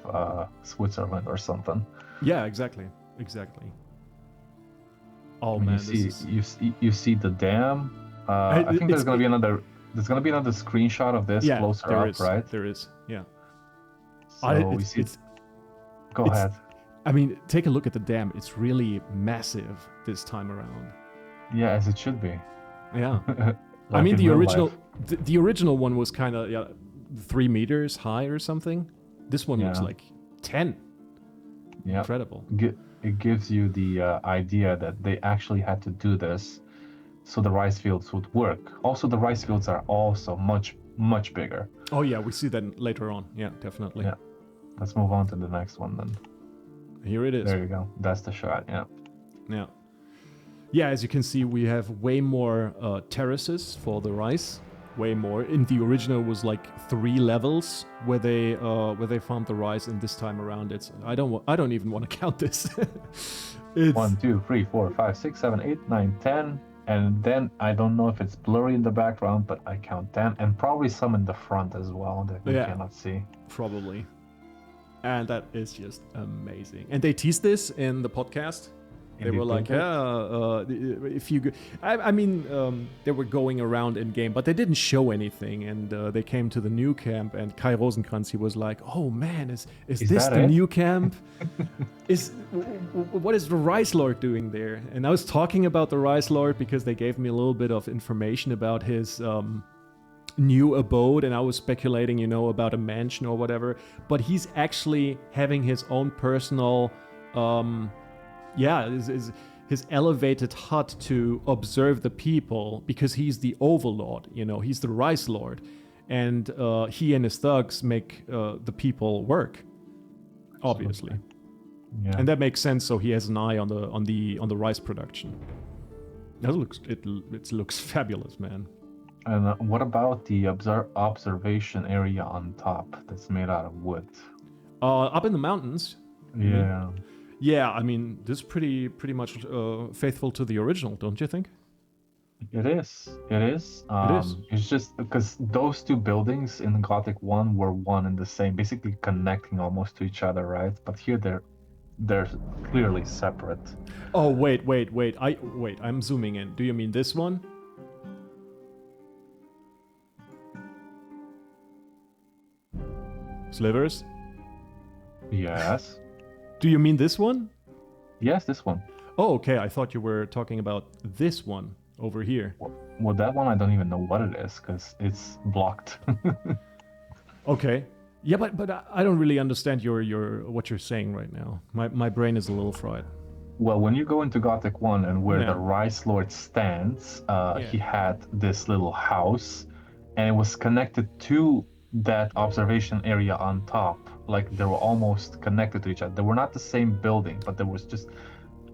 Switzerland or something. Yeah, exactly. Oh, man, you see the dam. I think there's gonna be another screenshot of this closer up, right? There is, yeah. So we see. Go ahead. I mean, take a look at the dam. It's really massive this time around. Yeah, as it should be. Yeah. Like I mean, the original one was kind of 3 meters high or something. This one looks like 10. Yeah. Incredible. It gives you the idea that they actually had to do this so the rice fields would work. Also, the rice fields are also much, much bigger. Oh, yeah, we see that later on. Yeah, definitely. Yeah. Let's move on to the next one then. Here it is. There you go. That's the shot, yeah. Yeah. Yeah, as you can see, we have way more terraces for the rice. Way more. In the original was like 3 levels where they farmed the rice, and this time around I don't even want to count this. It's 1, 2, 3, 4, 5, 6, 7, 8, 9, 10. And then I don't know if it's blurry in the background, but I count 10. And probably some in the front as well that we Yeah. cannot see. probably. And that is just amazing. And they teased this in the podcast. They were like, if you... I mean, they were going around in game, but they didn't show anything. And they came to the new camp, and Kai Rosenkrantz, he was like, oh man, is this the new camp? What is the Rice Lord doing there? And I was talking about the Rice Lord because they gave me a little bit of information about his new abode, and I was speculating, about a mansion or whatever. But he's actually having his own personal... his elevated hut to observe the people, because he's the overlord, he's the Rice Lord, and he and his thugs make the people work, obviously. Yeah. And that makes sense. So he has an eye on the rice production. It looks fabulous, man. And what about the observation area on top that's made out of wood? Up in the mountains. Yeah. Yeah, I mean, this is pretty much faithful to the original, don't you think? It is. It is. It's just because those two buildings in Gothic 1 were one and the same, basically connecting almost to each other, right? But here they're clearly separate. Oh, wait. I'm zooming in. Do you mean this one? Slivers? Yes. Do you mean this one? Yes, this one. Oh, okay. I thought you were talking about this one over here. Well, that one I don't even know what it is because it's blocked. Okay. Yeah, but I don't really understand what you're saying right now. My brain is a little fried. Well, when you go into Gothic 1 and where the Rice Lord stands, he had this little house, and it was connected to that observation area on top. Like they were almost connected to each other. They were not the same building, but there was just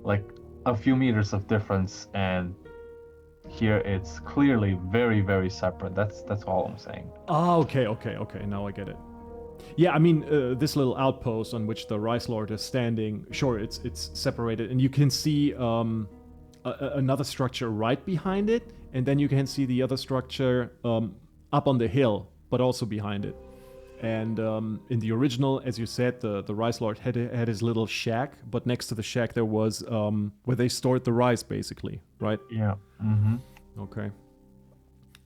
like a few meters of difference. And here it's clearly very, very separate. That's all I'm saying. Oh, okay. Now I get it. Yeah, I mean, this little outpost on which the Rice Lord is standing, sure, it's separated, and you can see another structure right behind it, and then you can see the other structure up on the hill, but also behind it. And in the original, as you said, the Rice Lord had his little shack, but next to the shack there was where they stored the rice, basically, right? Yeah. Mm-hmm. Okay.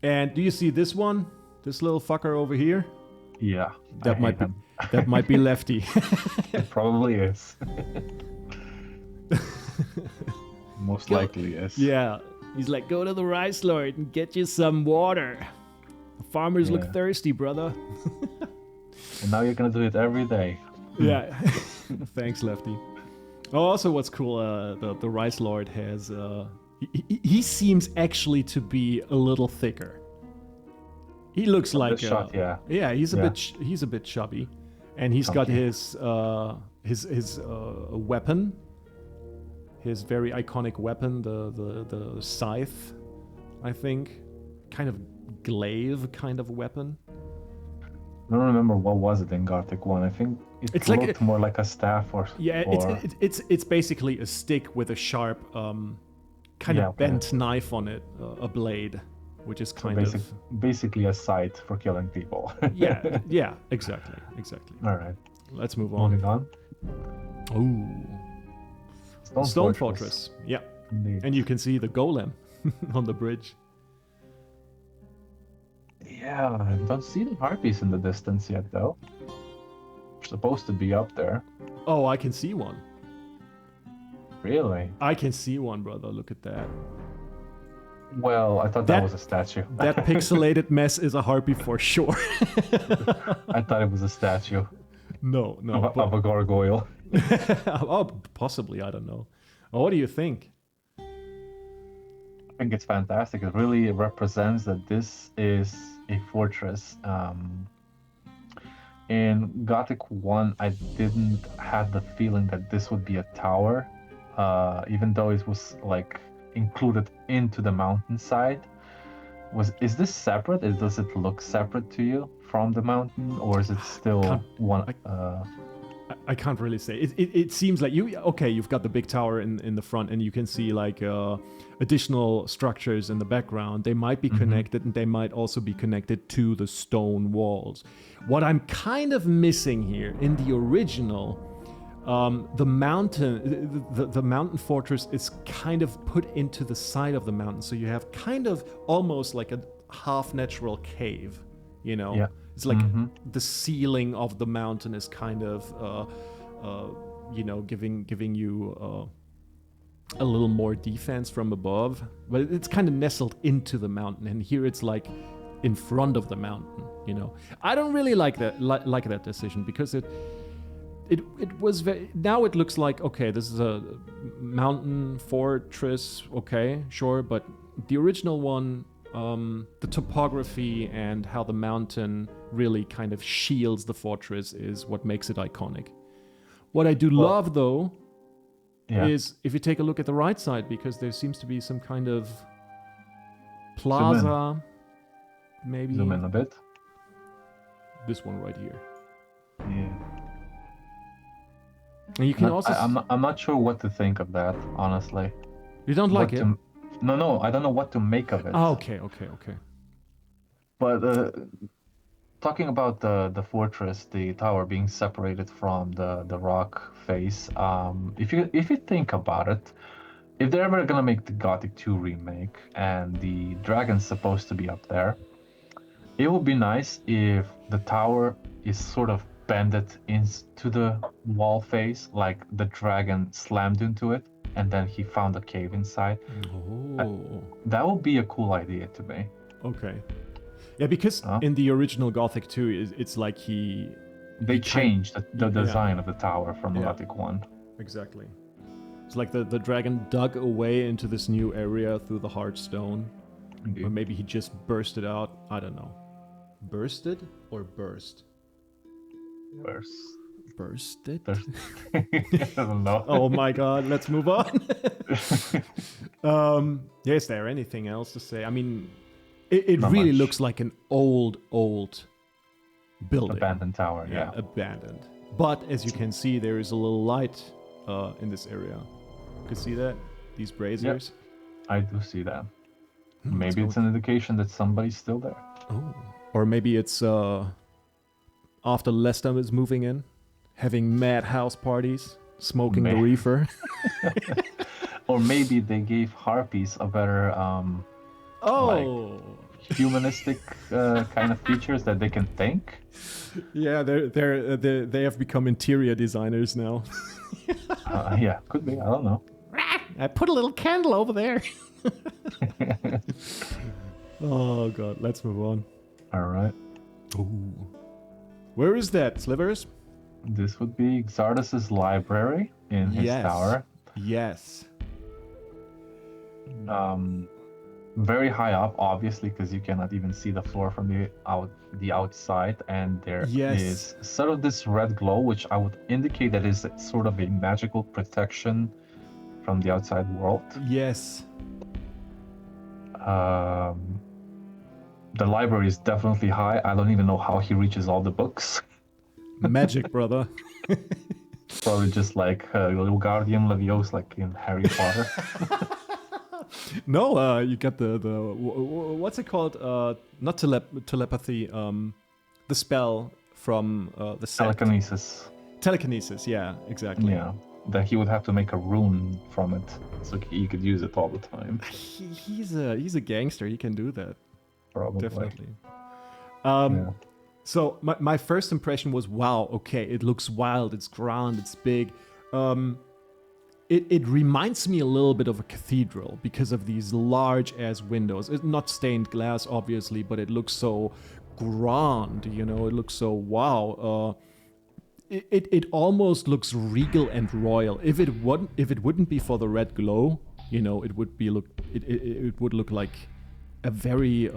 And do you see this one? This little fucker over here? Yeah. That might be Lefty. It probably is. Most likely is. Yeah. He's like, go to the Rice Lord and get you some water. Farmers look thirsty, brother. And now you're gonna do it every day. Yeah. Thanks, Lefty. Oh, also, what's cool, the Rice Lord has... he seems actually to be a little thicker. He looks like... shot, yeah. Yeah, he's a bit chubby. And he's got his weapon. His very iconic weapon, the scythe, I think. Kind of glaive kind of weapon. I don't remember what was it in Gothic 1. I think it looked more like a staff or... Yeah, it's basically a stick with a sharp bent knife on it, a blade, which is basically a scythe for killing people. yeah, exactly. All right. Let's move on. Moving on. Ooh. Stone Fortress. Yeah. Indeed. And you can see the golem on the bridge. Yeah, I don't see the harpies in the distance yet, though. They're supposed to be up there. Oh, I can see one. Really? I can see one, brother. Look at that. Well, I thought that was a statue. That pixelated mess is a harpy for sure. I thought it was a statue. No. Of a gargoyle. Oh, possibly. I don't know. Oh, what do you think? I think it's fantastic. It really represents that this is a fortress. In Gothic 1, I didn't have the feeling that this would be a tower, even though it was like included into the mountainside. Is this separate? Does it look separate to you from the mountain, or is it still one? I can't really say. It seems like you've got the big tower in the front, and you can see like additional structures in the background. They might be connected, and they might also be connected to the stone walls. What I'm kind of missing here in the original, the mountain fortress is kind of put into the side of the mountain, so you have kind of almost like a half natural cave, you know. Yeah. It's like the ceiling of the mountain is kind of, giving you a little more defense from above. But it's kind of nestled into the mountain, and here it's like in front of the mountain. You know, I don't really like that decision because it was very. Now it looks like okay, this is a mountain fortress. Okay, sure, but the original one. The topography and how the mountain really kind of shields the fortress is what makes it iconic. What I do love, though, is if you take a look at the right side, because there seems to be some kind of plaza, maybe. Zoom in a bit. This one right here. Yeah. And you can also. I'm not sure what to think of that, honestly. You don't like it? No, I don't know what to make of it. Oh, okay. But talking about the fortress, the tower being separated from the rock face, if you think about it, if they're ever gonna make the Gothic 2 remake and the dragon's supposed to be up there, it would be nice if the tower is sort of bended into the wall face, like the dragon slammed into it. And then he found a cave inside. Oh. That would be a cool idea to me. Okay. Yeah, because in the original Gothic 2, it's like They changed the design of the tower from Gothic 1. Exactly. It's like the dragon dug away into this new area through the hard stone. Indeed. Or maybe he just bursted out. I don't know. Bursted or burst? Bursted? I don't know. Oh my god, let's move on. Is there anything else to say? I mean, it really looks like an old building. Abandoned tower, yeah. Abandoned. But as you can see, there is a little light in this area. You can see that? These braziers? Yep. I do see that. Maybe it's an indication that somebody's still there. Oh. Or maybe it's after Lester is moving in. Having mad house parties, smoking the reefer. Or maybe they gave harpies a better, humanistic kind of features that they can think. Yeah, they have become interior designers now. Yeah, could be. I don't know. I put a little candle over there. Oh god, let's move on. All right. Ooh. Where is that, Slivers? This would be Xardas' library in his tower. Yes. Very high up, obviously, because you cannot even see the floor from the outside, and there is sort of this red glow, which I would indicate that is sort of a magical protection from the outside world. Yes. The library is definitely high. I don't even know how he reaches all the books. Magic, brother. Probably just like Wingardium Leviosa, like in Harry Potter. No, you got the what's it called? Not telepathy. The spell from the set. Telekinesis. Telekinesis, yeah, exactly. Yeah, that he would have to make a rune from it, so he could use it all the time. He's a gangster. He can do that. Probably. Definitely. Yeah. So my first impression was, wow, okay, it looks wild, it's grand, it's big. It reminds me a little bit of a cathedral because of these large-ass windows. It's not stained glass, obviously, but it looks so grand, you know, it looks so wow. It almost looks regal and royal. If it wouldn't be for the red glow, you know, it would look like a very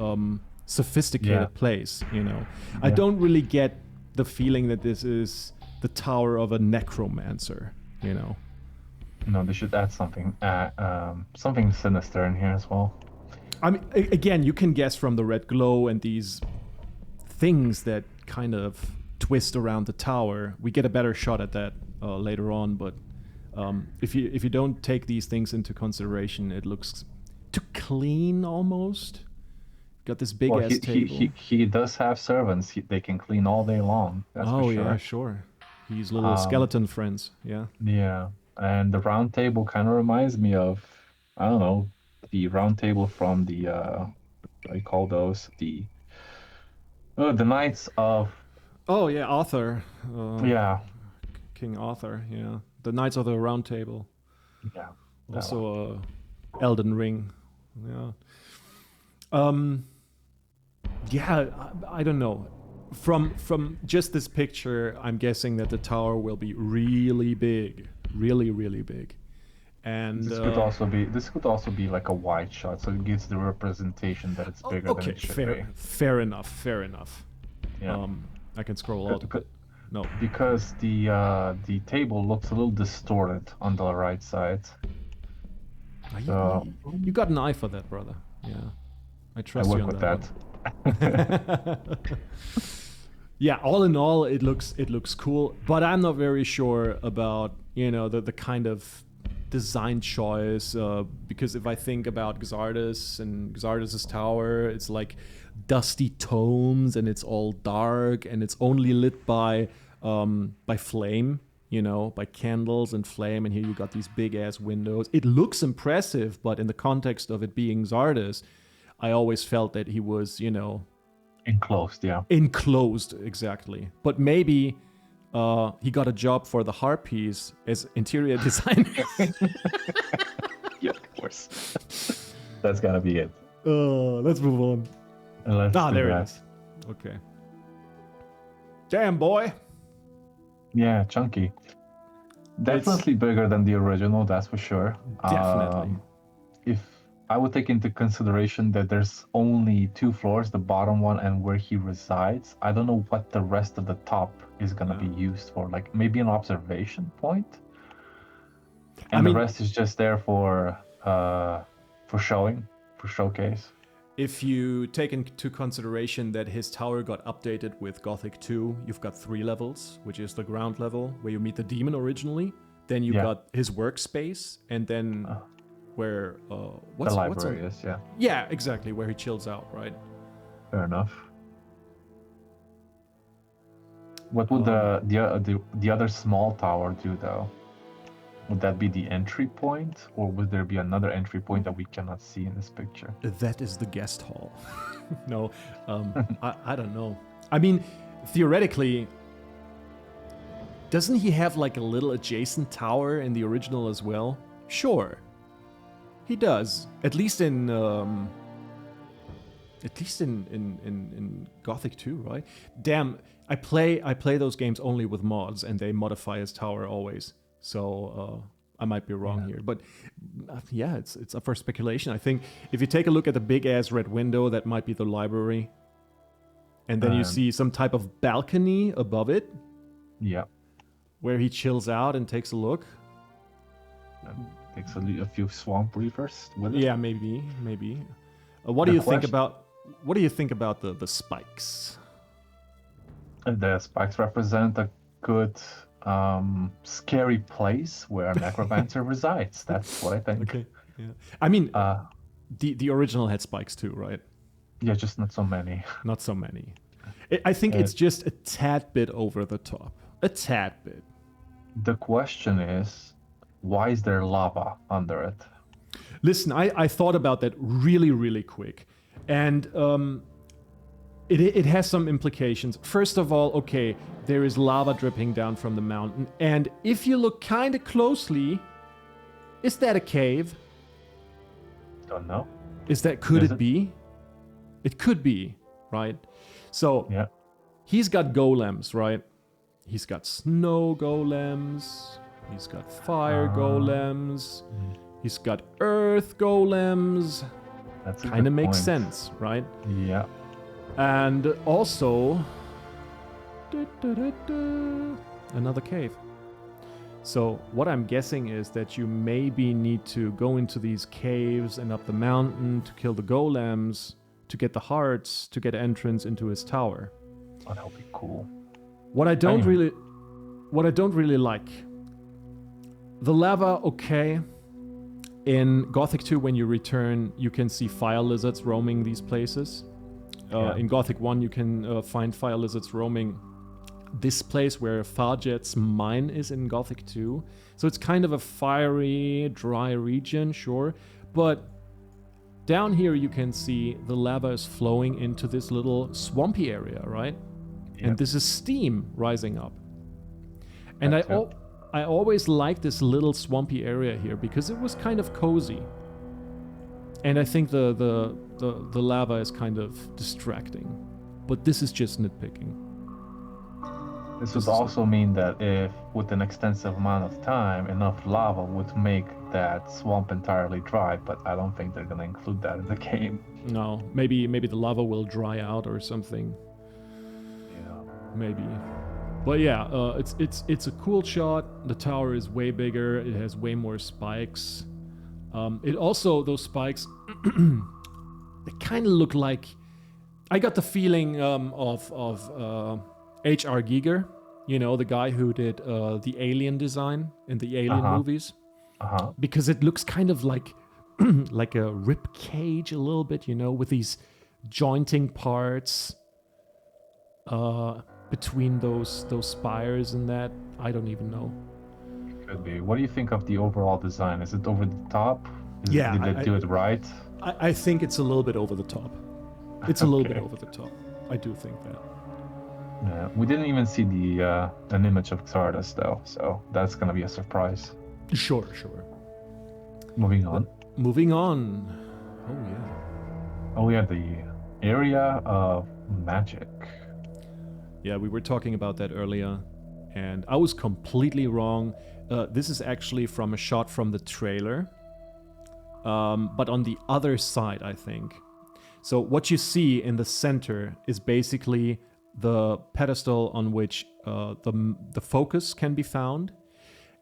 sophisticated place, you know. Yeah. I don't really get the feeling that this is the tower of a necromancer, you know. No, they should add something sinister in here as well. I mean, again, you can guess from the red glow and these things that kind of twist around the tower. We get a better shot at that later on, but if you don't take these things into consideration, it looks too clean almost. Got this big ass table. He does have servants. They can clean all day long. That's for sure. Yeah, sure. He's little skeleton friends. Yeah. Yeah, and the round table kind of reminds me of, I don't know, the round table from the what do you call those? The Knights of. Oh yeah, Arthur. Yeah. King Arthur. Yeah, the Knights of the Round Table. Yeah. Also, Elden Ring. Yeah. Yeah, I don't know. From just this picture, I'm guessing that the tower will be really big, really big. And this could also be like a wide shot, so it gives the representation that it's bigger than it should be. Fair enough. Yeah. I can scroll out a bit. No, because the table looks a little distorted on the right side. You got an eye for that, brother. Yeah, I trust I work you on with that. Yeah, all in all, it looks cool, but I'm not very sure about the kind of design choice, because if I think about Xardas and Xardas' tower, it's like dusty tomes and it's all dark and it's only lit by flame, by candles and flame, and here you got these big ass windows. It looks impressive, but in the context of it being Xardas, I always felt that he was, enclosed, yeah. Enclosed, exactly. But maybe he got a job for the Harpies as interior designer. Yeah, of course. That's gotta be it. Let's move on. There it is. Okay. Damn, boy. Yeah, chunky. Definitely bigger than the original, that's for sure. Definitely. If I would take into consideration that there's only 2 floors, the bottom one and where he resides, I don't know what the rest of the top is gonna be used for. Like maybe an observation point, and the rest is just there for showcase. If you take into consideration that his tower got updated with Gothic 2, you've got 3 levels, which is the ground level where you meet the demon originally. Then you got his workspace, and then where the library is, yeah. Yeah, exactly, where he chills out, right? Fair enough. What would the other small tower do though? Would that be the entry point, or would there be another entry point that we cannot see in this picture? That is the guest hall. No, I don't know. I mean, theoretically, doesn't he have like a little adjacent tower in the original as well? Sure, he does. At least in Gothic 2, right? Damn, I play those games only with mods, and they modify his tower always. So I might be wrong here, but yeah, it's up for speculation. I think if you take a look at the big ass red window, that might be the library, and then you see some type of balcony above it. Yeah, where he chills out and takes a look. Takes a few swamp reavers with it. Yeah, maybe. What do you think about the spikes? The spikes represent a good scary place where a necromancer resides. That's what I think. Okay. Yeah. I mean, the original had spikes too, right? Yeah, just not so many. Not so many. I think it's just a tad bit over the top. A tad bit. The question is, why is there lava under it? Listen, I thought about that really quick, and it has some implications. First of all, okay, there is lava dripping down from the mountain, and if you look kind of closely, is that a cave? Don't know. Could it be? It could be, right? So yeah, he's got golems, right? He's got snow golems. He's got fire golems. He's got earth golems. That's kind of makes sense, right? Yeah. And also, another cave. So what I'm guessing is that you maybe need to go into these caves and up the mountain to kill the golems, to get the hearts, to get entrance into his tower. Oh, that would be cool. What I don't Anyway. really like, the lava, okay. In Gothic 2, when you return, you can see fire lizards roaming these places. Yeah. In Gothic 1, you can find fire lizards roaming this place where Farjet's mine is in Gothic 2. So it's kind of a fiery, dry region, sure. But down here you can see the lava is flowing into this little swampy area, right? Yeah. And this is steam rising up. And That's it. I always liked this little swampy area here because it was kind of cozy. And I think the lava is kind of distracting. But this is just nitpicking. This would also mean that if, with an extensive amount of time, enough lava would make that swamp entirely dry, but I don't think they're gonna include that in the game. No, maybe the lava will dry out or something. Yeah. Maybe. But yeah, it's a cool shot. The tower is way bigger. It has way more spikes. It also, those spikes, they kind of look like. I got the feeling of H.R. Giger, you know, the guy who did the Alien design in the Alien movies, because it looks kind of like like a rib cage a little bit, you know, with these jointing parts. Between those spires and that, I don't even know. Could be. What do you think of the overall design? Is it over the top? Yeah, Did they do it right? I think it's a little bit over the top. It's a little bit Okay. over the top. I do think that. Yeah. We didn't even see the an image of Xardas though, so that's gonna be a surprise. Sure. Moving on. Moving on. Oh yeah. Oh, we have the area of magic. Yeah, we were talking about that earlier, and I was completely wrong. This is actually from a shot from the trailer, but on the other side, I think. So what you see in the center is basically the pedestal on which the focus can be found.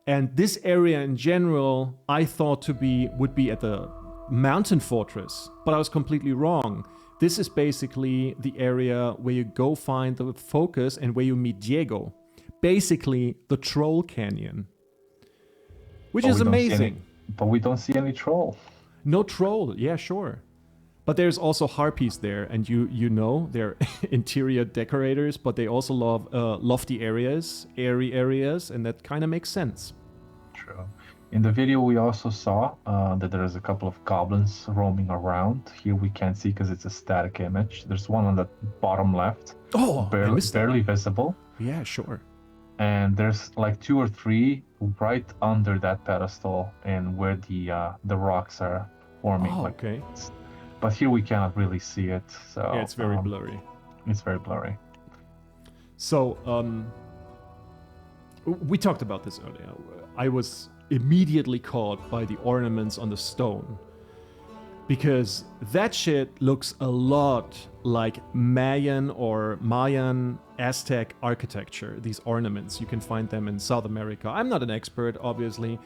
And this area in general, I thought would be at the mountain fortress, but I was completely wrong. This is basically the area where you go find the focus and where you meet Diego. Basically, the Troll Canyon. Which is amazing. But we don't see any troll. No troll, yeah, sure. But there's also harpies there, and you know, they're interior decorators, but they also love lofty areas, airy areas, and that kind of makes sense. True. In the video, we also saw that there's a couple of goblins roaming around. Here we can't see because it's a static image. There's one on the bottom left, Oh, I missed that. barely visible. Yeah, sure. And there's like 2 or 3 right under that pedestal and where the rocks are forming. Oh, like, okay. but here we cannot really see it. So Yeah, it's very blurry. It's very blurry. So, we talked about this earlier. I was immediately caught by the ornaments on the stone, because that shit looks a lot like Mayan or Mayan Aztec architecture. These ornaments, you can find them in South America. I'm not an expert, obviously,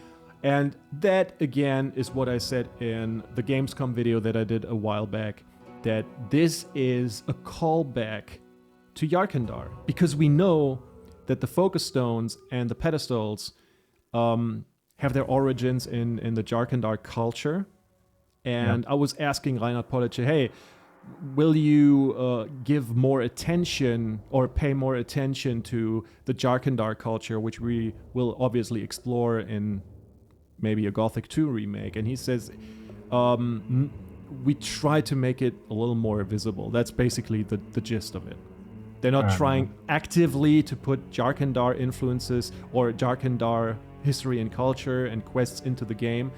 and that again is what I said in the Gamescom video that I did a while back, that this is a callback to Yarkandar, because we know that the focus stones and the pedestals have their origins in the Jarkandar culture. And I was asking Reinhard Police, hey, will you give more attention or pay more attention to the Jarkandar culture, which we will obviously explore in maybe a Gothic 2 remake? And he says, we try to make it a little more visible. That's basically the gist of it. They're not trying actively to put Jarkandar influences or Jarkandar history and culture and quests into the game,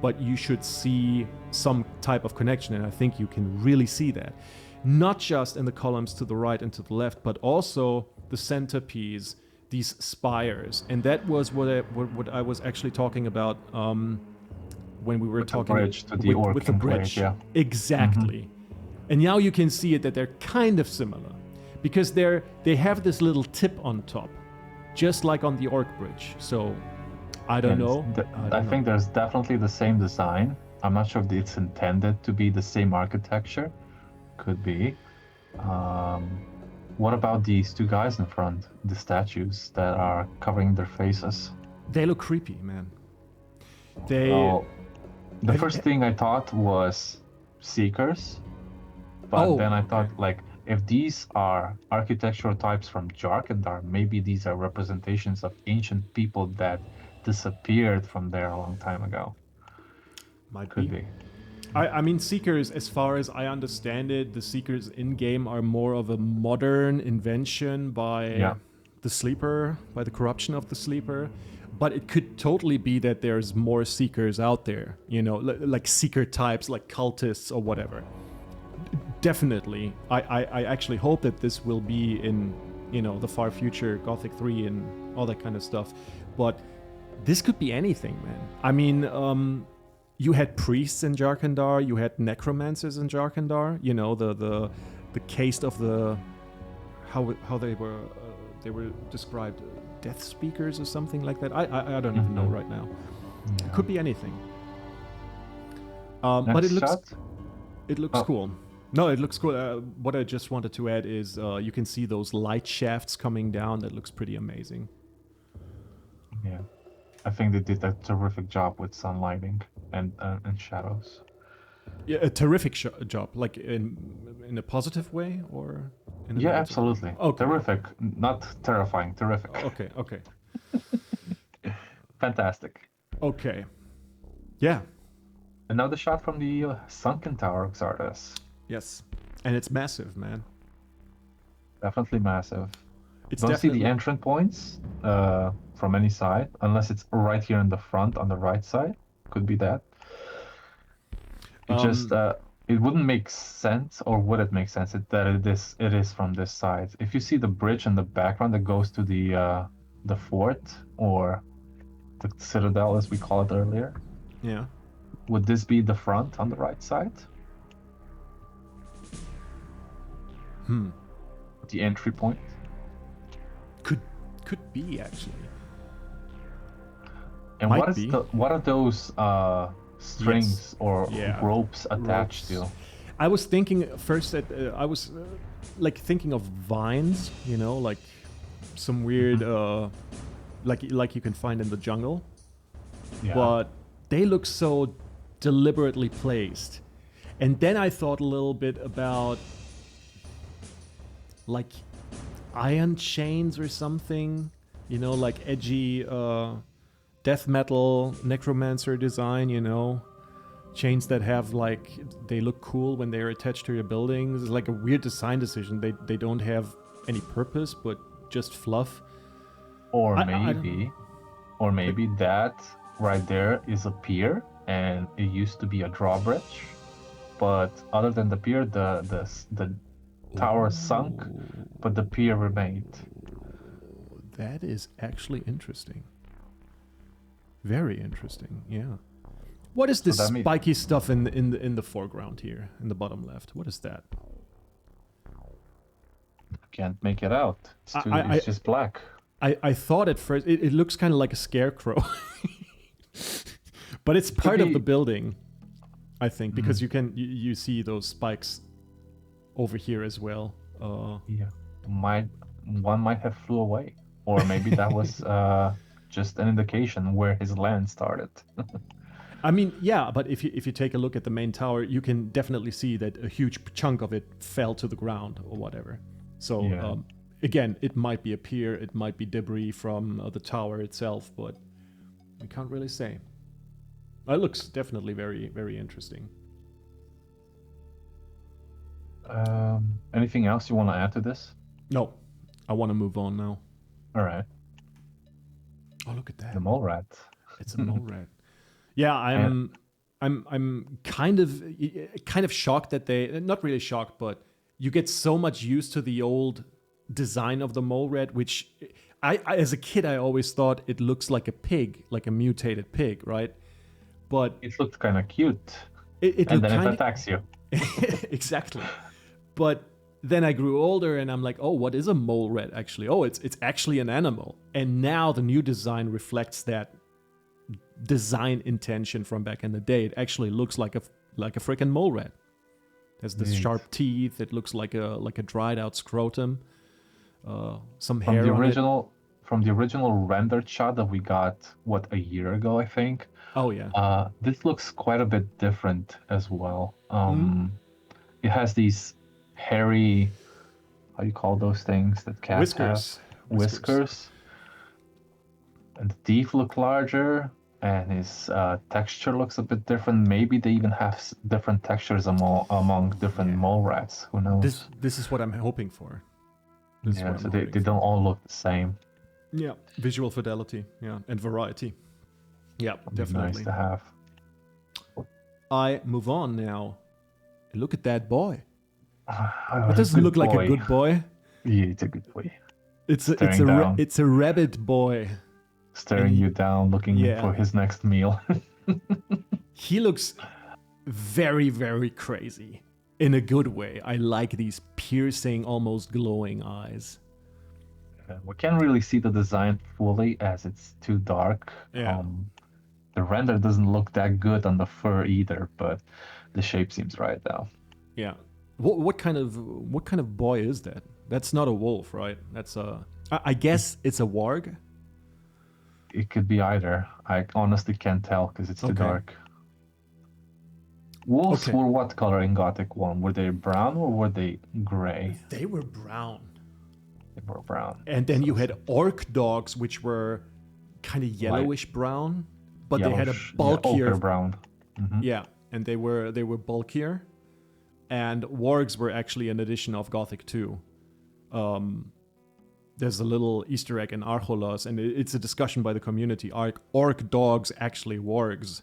but you should see some type of connection, and I think you can really see that. Not just in the columns to the right and to the left, but also the centerpiece, these spires. And that was what I was actually talking about when we were With talking the bridge to the Orc with the Enclave, bridge. yeah. Exactly. And now you can see it that they're kind of similar, because they have this little tip on top, just like on the Orc bridge. So I don't know. I think there's definitely the same design. I'm not sure if it's intended to be the same architecture. Could be. What about these two guys in front? The statues that are covering their faces. They look creepy, man. They. Well, the Have- first thing I thought was Seekers, but Oh, then I okay. thought, like, if these are architectural types from Jarkandar, maybe these are representations of ancient people that disappeared from there a long time ago. Might Could be. be. I mean, Seekers, as far as I understand it, the Seekers in-game are more of a modern invention by Yeah. the Sleeper, by the corruption of the Sleeper. But it could totally be that there's more Seekers out there, you know, like Seeker types, like cultists or whatever. Definitely. I actually hope that this will be in, you know, the far future, Gothic 3 and all that kind of stuff. But this could be anything, man. I mean, you had priests in Jarkandar, you had necromancers in Jarkandar, you know, the caste of the how they were described, death speakers or something like that. I don't even know right now. Yeah. It could be anything. But Next it looks shot? cool. No, it looks cool. What I just wanted to add is you can see those light shafts coming down. That looks pretty amazing. Yeah. I think they did a terrific job with sunlighting and shadows. Yeah, a terrific job. Like in a positive way or in a Yeah, negative? absolutely. Okay. Terrific. Not terrifying, terrific. Okay. Fantastic. Okay. Yeah. Another shot from the Sunken Tower of Xardas. Yes. And it's massive, man. Definitely massive. It's Don't see definitely the entrance points from any side, unless it's right here in the front on the right side. Could be that. It wouldn't make sense, or would it make sense that it is from this side? If you see the bridge in the background that goes to the fort, or the Citadel as we called it earlier, yeah. would this be the front on the right side? The entry point? Could be actually. And Might what is be. what are those strings or Yeah. ropes attached Ropes. to? I was thinking first that I was like thinking of vines, you know, like some weird like you can find in the jungle. Yeah. But they look so deliberately placed. And then I thought a little bit about like iron chains or something, you know, like edgy death metal necromancer design, you know, chains that have like they look cool when they're attached to your buildings. It's like a weird design decision. They don't have any purpose but just fluff. Or I don't maybe that right there is a pier, and it used to be a drawbridge. But other than the pier, the tower sunk, but the pier remained. That is actually interesting. Very interesting, yeah. What is this that means- spiky stuff in the foreground here, in the bottom left? What is that? Can't make it out. It's I- just black. I thought at first it looks kind of like a scarecrow, but it's part of be- the building, I think, because you see those spikes over here as well. Yeah, one might have flew away, or maybe that was just an indication where his land started. I mean, yeah, but if you take a look at the main tower, you can definitely see that a huge chunk of it fell to the ground or whatever. So Yeah. again, it might be a pier, it might be debris from the tower itself, but we can't really say. It looks definitely very, very interesting. Anything else you want to add to this? No, I want to move on now. All right, Oh, look at that! the mole rat. It's a mole rat. Yeah, I'm kind of shocked that they, not really shocked, but you get so much used to the old design of the mole rat, which I as a kid I always thought it looks like a pig, like a mutated pig, right? But It looked kind of cute, it and looked then it kind attacks you. exactly. But then I grew older and I'm like, oh, what is a mole rat actually? Oh, it's actually an animal. And now the new design reflects that design intention from back in the day. It actually looks like a freaking mole rat. It has this Neat. sharp teeth. It looks like a dried out scrotum. some From hair the on it. original, from the original rendered shot that we got, what, a year ago, I think. Oh yeah. This looks quite a bit different as well. Mm. It has these hairy, how do you call those things that cats have? Whiskers. And the teeth look larger, and his texture looks a bit different. Maybe they even have different textures among different Yeah. mole rats. Who knows? This is what I'm hoping for. This is Yeah, what so I'm they hoping don't for. all look the same. Yeah, visual fidelity, yeah, and variety. Yeah, Would be definitely. nice to have. I move on now. Look at that boy. It It doesn't look like a good boy. Yeah, it's a good boy. It's Staring down. it's a rabbit boy. Staring you down, looking yeah. for his next meal. He looks very, very crazy. In a good way. I like these piercing, almost glowing eyes. We can't really see the design fully as it's too dark. Yeah. The render doesn't look that good on the fur either, but the shape seems right now. Yeah. What kind of boy is that? That's not a wolf, right? That's a. I guess it's a warg. It could be either. I honestly can't tell because it's too dark. Wolves were what color in Gothic 1? Were they brown or were they gray? They were brown. They were brown. And then you had orc dogs, which were kind of yellowish brown, but they had a bulkier ochre brown. Mm-hmm. Yeah, and they were bulkier. And wargs were actually an addition of Gothic 2. There's a little Easter egg in Archolos, and it's a discussion by the community. Are orc dogs actually wargs,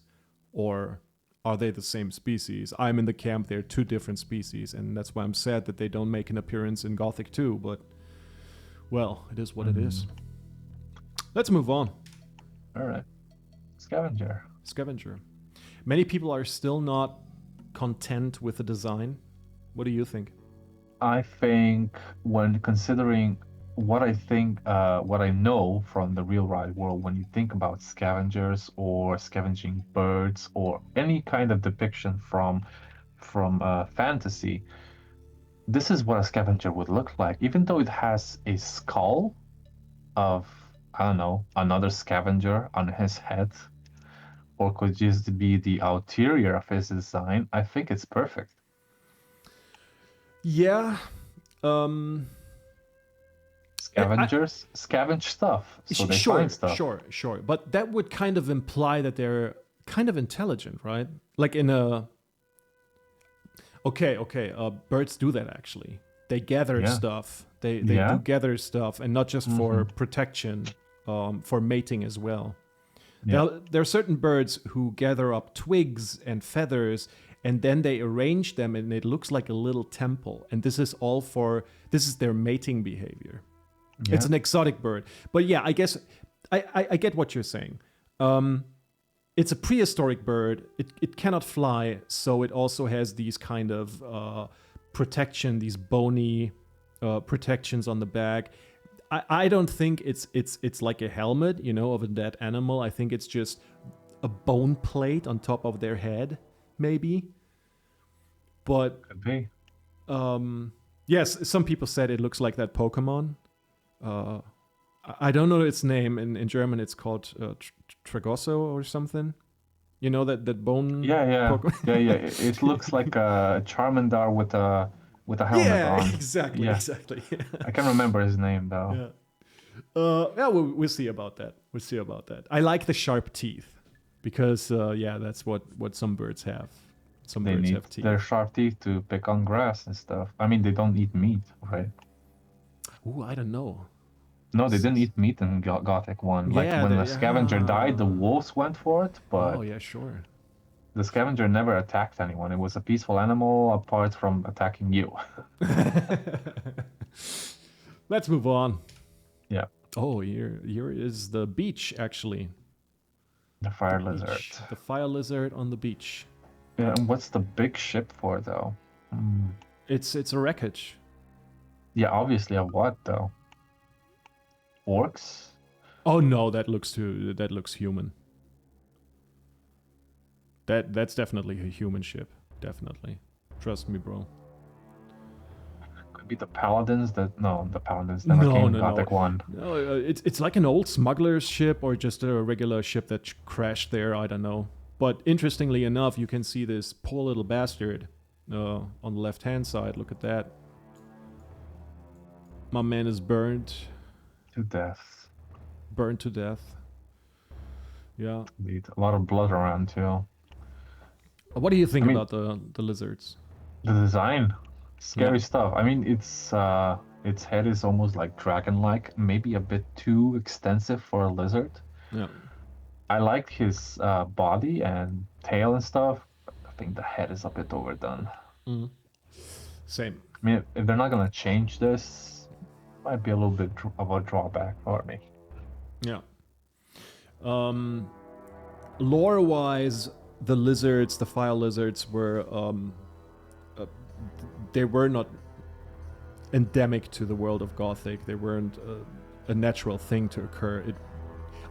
or are they the same species? I'm in the camp they're two different species, and that's why I'm sad that they don't make an appearance in Gothic 2, but, well, it is what it is. Let's move on. All right. Scavenger. Many people are still not content with the design. What do you think? I think when considering what I know from the real wide world, when you think about scavengers or scavenging birds or any kind of depiction from fantasy, this is what a scavenger would look like. Even though it has a skull of, I don't know, another scavenger on his head, or could just be the ulterior of his design, I think it's perfect. Yeah. Scavengers scavenge stuff, so they find stuff. Sure. But that would kind of imply that they're kind of intelligent, right? Like in a... Okay. Birds do that, actually. They gather stuff. They do gather stuff, and not just for protection, for mating as well. Yeah. Now, there are certain birds who gather up twigs and feathers, and then they arrange them, and it looks like a little temple. And this is their mating behavior. Yeah. It's an exotic bird. But yeah, I guess I get what you're saying. It's a prehistoric bird. It cannot fly, so it also has these kind of protection, these bony protections on the back. I don't think it's like a helmet, of a dead animal. I think it's just a bone plate on top of their head, maybe. But could be. Yes, some people said it looks like that Pokemon. I don't know its name. In German, it's called Tragosso or something. You know that bone. Yeah. Pokemon? yeah. It looks like a Charmander with a helmet on. Exactly. Yeah. Exactly. I can't remember his name though. Yeah. We'll see about that. I like the sharp teeth because that's what some birds have. Some birds have teeth. Their sharp teeth to pick on grass and stuff. I mean, they don't eat meat, right? Ooh, I don't know. No, they didn't eat meat in Gothic 1. Like when the scavenger died, the wolves went for it, but oh yeah, sure. The scavenger never attacked anyone. It was a peaceful animal apart from attacking you. Let's move on. Yeah. Oh, here is the beach, actually. The fire lizard. The fire lizard on the beach. Yeah, and what's the big ship for, though? It's a wreckage. Yeah, obviously of what, though? Orcs? Oh no, that looks human. That's definitely a human ship. Definitely. Trust me, bro. maybe the paladins that no, the paladins never No, came in no, Gothic no. 1. No, it's like an old smuggler's ship or just a regular ship that crashed there. I don't know. But interestingly enough, you can see this poor little bastard on the left-hand side. Look at that. My man is burned. To death. Burned to death. Yeah. Indeed. A lot of blood around too. What do you think I mean- about the lizards? The design, scary Yeah. stuff. I mean, its head is almost like dragon-like, maybe a bit too extensive for a lizard. Yeah. I like his body and tail and stuff. I think the head is a bit overdone. Same. I mean, if they're not gonna change this, might be a little bit of a drawback for me. Yeah. Lore-wise, the lizards, the fire lizards were they were not endemic to the world of Gothic. They weren't a natural thing to occur.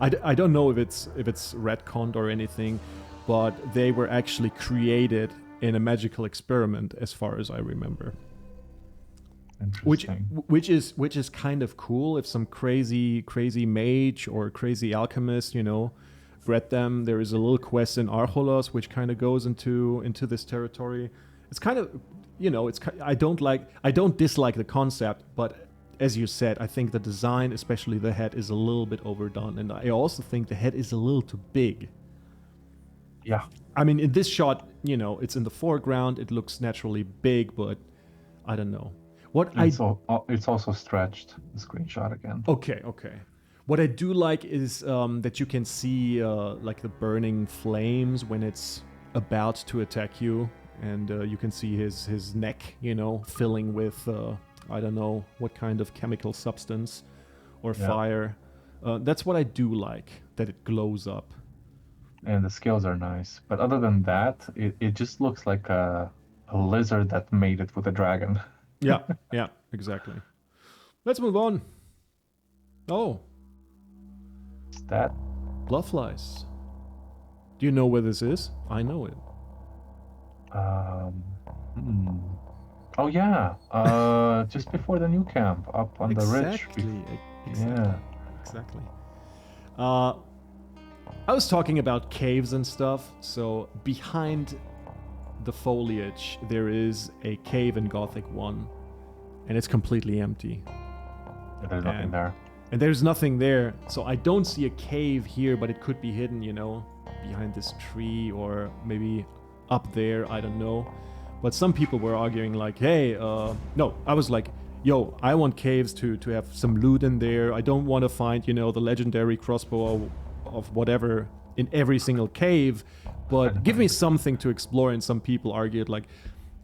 I don't know if it's retconned or anything, but they were actually created in a magical experiment, as far as I remember. Interesting. Which is kind of cool. If some crazy mage or crazy alchemist, bred them. There is a little quest in Archolos which kind of goes into this territory. It's kind of, I don't dislike the concept, but as you said, I think the design, especially the head, is a little bit overdone, and I also think the head is a little too big. Yeah. I mean, in this shot, it's in the foreground. It looks naturally big, but I don't know. It's also stretched, the screenshot again. Okay. What I do like is that you can see like the burning flames when it's about to attack you, and you can see his neck, filling with I don't know what kind of chemical substance or fire. That's what I do like, that it glows up. And the scales are nice, but other than that, it just looks like a lizard that made it with a dragon. Yeah, exactly. Let's move on. Oh, Is that? bloodflies. Do you know where this is? I know it. Oh yeah, just before the new camp, up on the ridge. Exactly. I was talking about caves and stuff. So behind the foliage, there is a cave in Gothic 1, and it's completely empty. There's nothing there. And there's nothing there, so I don't see a cave here, but it could be hidden, behind this tree or maybe up there, I don't know. But some people were arguing like, hey, no, I was like, yo, I want caves to have some loot in there. I don't want to find, the legendary crossbow of whatever in every single cave, but give me something to explore. And some people argued like,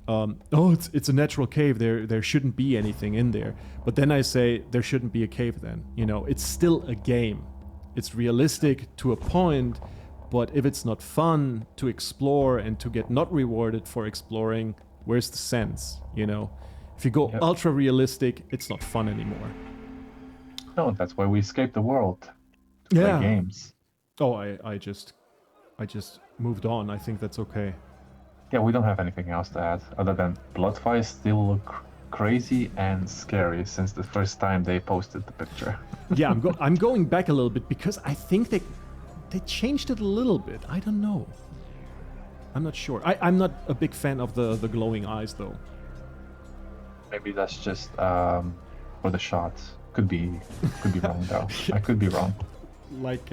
it's a natural cave. There shouldn't be anything in there. But then I say there shouldn't be a cave then. It's still a game. It's realistic to a point, but if it's not fun to explore and to get not rewarded for exploring, where's the sense? If you go ultra realistic, it's not fun anymore. No, that's why we escaped the world. To play games. Oh, I just moved on. I think that's okay. Yeah, we don't have anything else to add other than bloodflies still look crazy and scary since the first time they posted the picture. Yeah, I'm going back a little bit because I think they changed it a little bit. I don't know. I'm not sure. I'm not a big fan of the glowing eyes though. Maybe that's just for the shots. Could be wrong though. I could be wrong. Like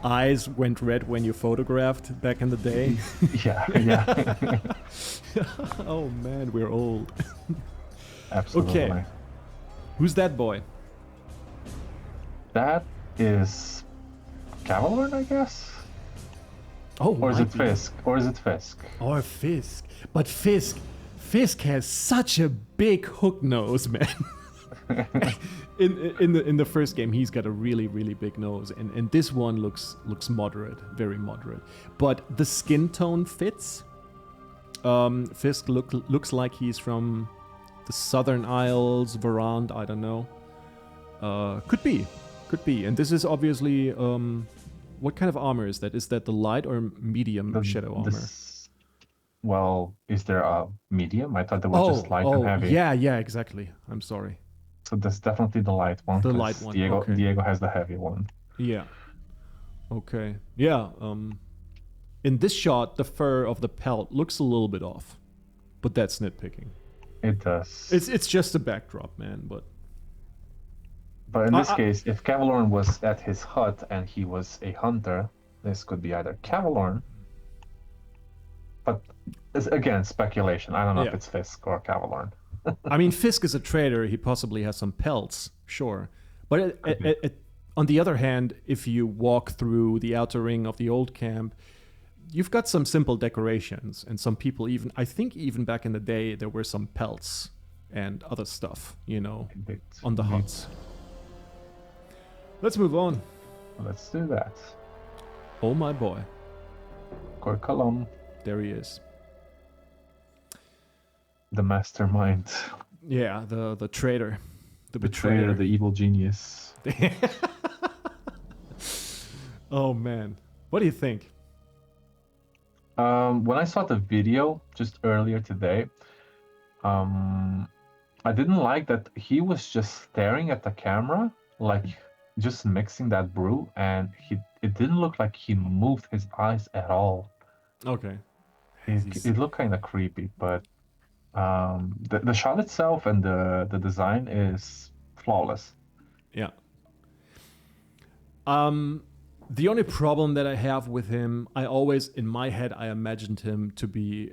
eyes went red when you photographed back in the day. Yeah. Oh man, we're old. Absolutely. Okay. Who's that boy? That is Cavalry, I guess. Oh, Or is it might be. Fisk? Or Fisk. But Fisk has such a big hook nose, man. in the first game, he's got a really, really big nose, and this one looks moderate, very moderate. But the skin tone fits. Fisk looks like he's from the Southern Isles, Varand, I don't know. Could be. And this is obviously what kind of armor is that? Is that the light or medium shadow armor? Well, is there a medium? I thought they were just light and heavy. yeah, exactly. I'm sorry. So that's definitely the light one, The light because one, Diego okay. Diego has the heavy one. Yeah. Okay. Yeah. In this shot, the fur of the pelt looks a little bit off, but that's nitpicking. It does. It's just a backdrop, man. But in this case, if Cavalorn was at his hut and he was a hunter, this could be either Cavalorn. But it's, again, speculation. I don't know if it's Fisk or Cavalorn. I mean, Fisk is a trader. He possibly has some pelts, sure. But on the other hand, if you walk through the outer ring of the old camp, you've got some simple decorations. And some people I think even back in the day, there were some pelts and other stuff, on the huts. Let's move on. Let's do that. Oh my boy. Cor Calom. There he is. The mastermind. Yeah, the traitor. The betrayer, the evil genius. Oh man. What do you think? When I saw the video just earlier today, I didn't like that he was just staring at the camera, like just mixing that brew, and it didn't look like he moved his eyes at all. Okay. It looked kind of creepy, but the shot itself and the design is flawless. Yeah. The only problem that I have with him, in my head, I imagined him to be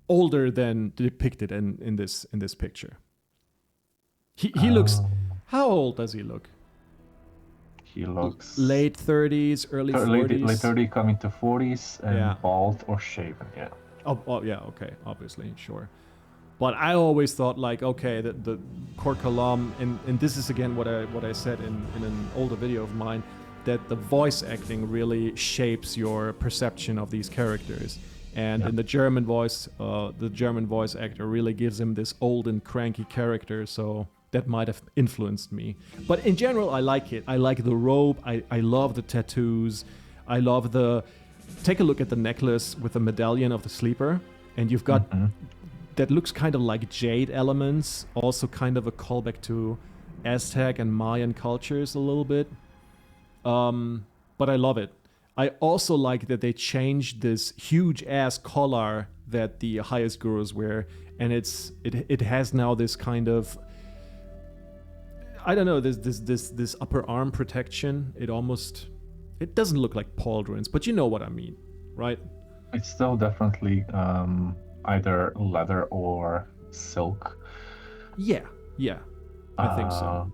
older than depicted in this picture. He looks. How old does he look? He looks late 30s, early 40s. Late 30 coming to 40s, and bald or shaven. Yeah. Oh yeah. Okay. Obviously, sure. But I always thought, like, okay, the Cor Calom, and this is again what I said in an older video of mine, that the voice acting really shapes your perception of these characters. And in the German voice actor really gives him this old and cranky character, so that might have influenced me. But in general, I like it. I like the robe. I love the tattoos. I love take a look at the necklace with the medallion of the sleeper, and you've got that looks kind of like jade elements, also kind of a callback to Aztec and Mayan cultures a little bit. But I love it. I also like that they changed this huge ass collar that the highest gurus wear, and it has now this kind of, I don't know, this upper arm protection. It doesn't look like pauldrons, but you know what I mean, right? It's still definitely either leather or silk. Yeah, I think so.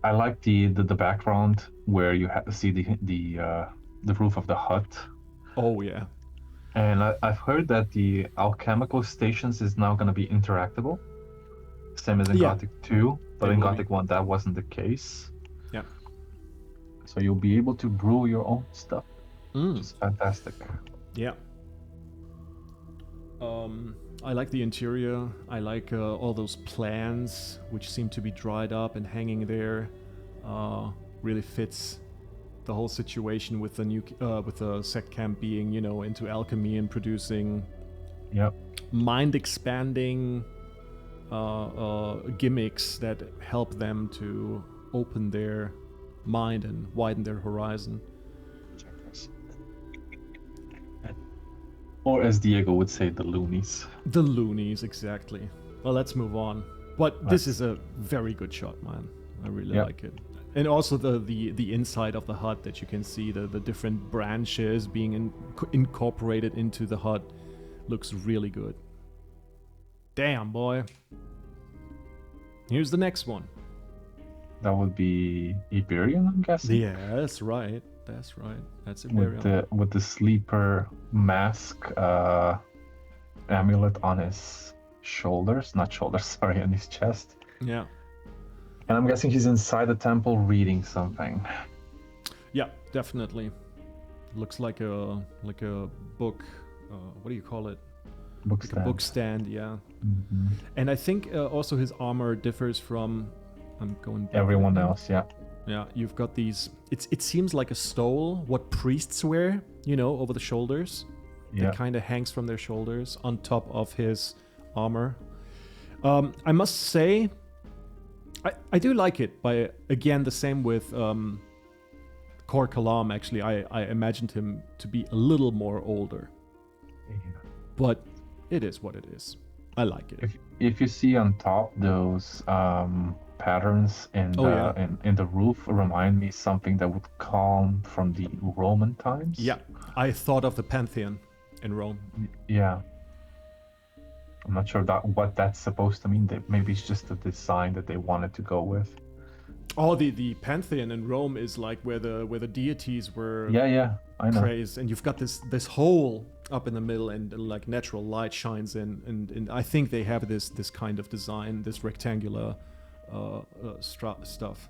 I like the background where you have to see the roof of the hut. Oh yeah. And I've heard that the alchemical stations is now going to be interactable, same as in Gothic 2, but in Gothic 1 that wasn't the case. Yeah. So you'll be able to brew your own stuff, which is fantastic. Yeah. I like the interior. I like all those plans, which seem to be dried up and hanging there. Really fits the whole situation with the sect camp being, into alchemy and producing mind expanding gimmicks that help them to open their mind and widen their horizon. Or as Diego would say, the loonies. The loonies, exactly. Well, let's move on. But this is a very good shot, man. I really like it. And also the inside of the hut that you can see, the different branches being incorporated into the hut looks really good. Damn, boy. Here's the next one. That would be Iberian, I'm guessing? Yeah, that's right. That's Iberian. With the sleeper mask amulet on his on his chest. Yeah. And I'm guessing he's inside the temple reading something. Yeah, definitely. Looks like a book. What do you call it? Bookstand. Like a book stand, yeah. Mm-hmm. And I think also his armor differs from. I'm going back everyone else, yeah. Yeah, you've got these. It seems like a stole, what priests wear, over the shoulders. that kind of hangs from their shoulders on top of his armor. I must say, I do like it, but again, the same with Cor Calom. Actually, I imagined him to be a little more older. Yeah. But it is what it is. I like it. If you see on top those patterns in the roof, remind me something that would come from the Roman times. Yeah, I thought of the Pantheon in Rome. Yeah. I'm not sure what that's supposed to mean. Maybe it's just a design that they wanted to go with. Oh, the Pantheon in Rome is like where the deities were I know. praised, and you've got this hole up in the middle, and like natural light shines in, and I think they have this kind of design, this rectangular stuff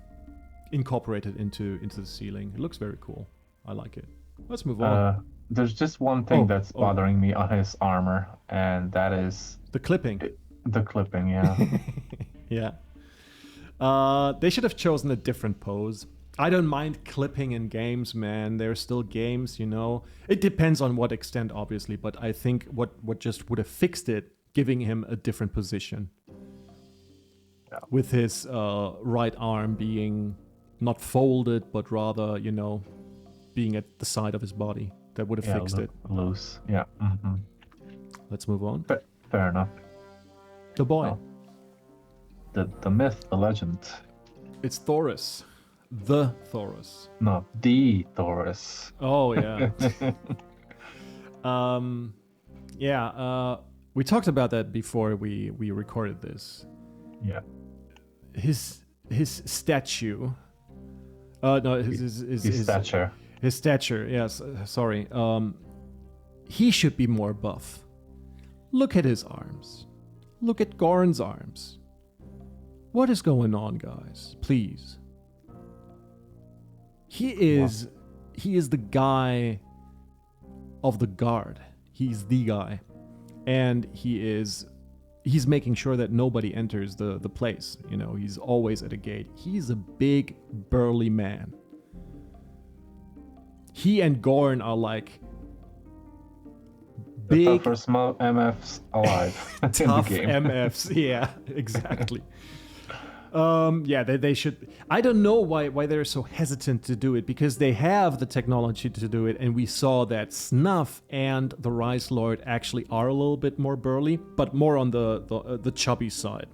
incorporated into the ceiling. It looks very cool. I like it. Let's move on. There's just one thing that's bothering me on his armor, and that is the clipping. The clipping, yeah. Yeah. They should have chosen a different pose. I don't mind clipping in games, man. There are still games, you know. It depends on what extent, obviously, but I think what just would have fixed it, giving him a different position. Yeah. With his right arm being not folded, but rather, you know, being at the side of his body. That would have fixed it. Loose, yeah. Mm-hmm. Let's move on. Fair enough. The boy. Oh. The myth, the legend. It's Thoris. The Thoris. No, the Thoris. Oh, yeah. We talked about that before we recorded this. Yeah. His statue. His stature. His stature, yes, sorry. He should be more buff. Look at his arms. Look at Goran's arms. What is going on, guys? Please. He is the guy of the guard. He's the guy. And he's making sure that nobody enters the place. You know, he's always at a gate. He's a big, burly man. He and Goran are like big, the toughest MFs alive. tough MFs. Yeah, exactly. They should. I don't know why they're so hesitant to do it, because they have the technology to do it, and we saw that Snaf and the Rise Lord actually are a little bit more burly, but more on the chubby side,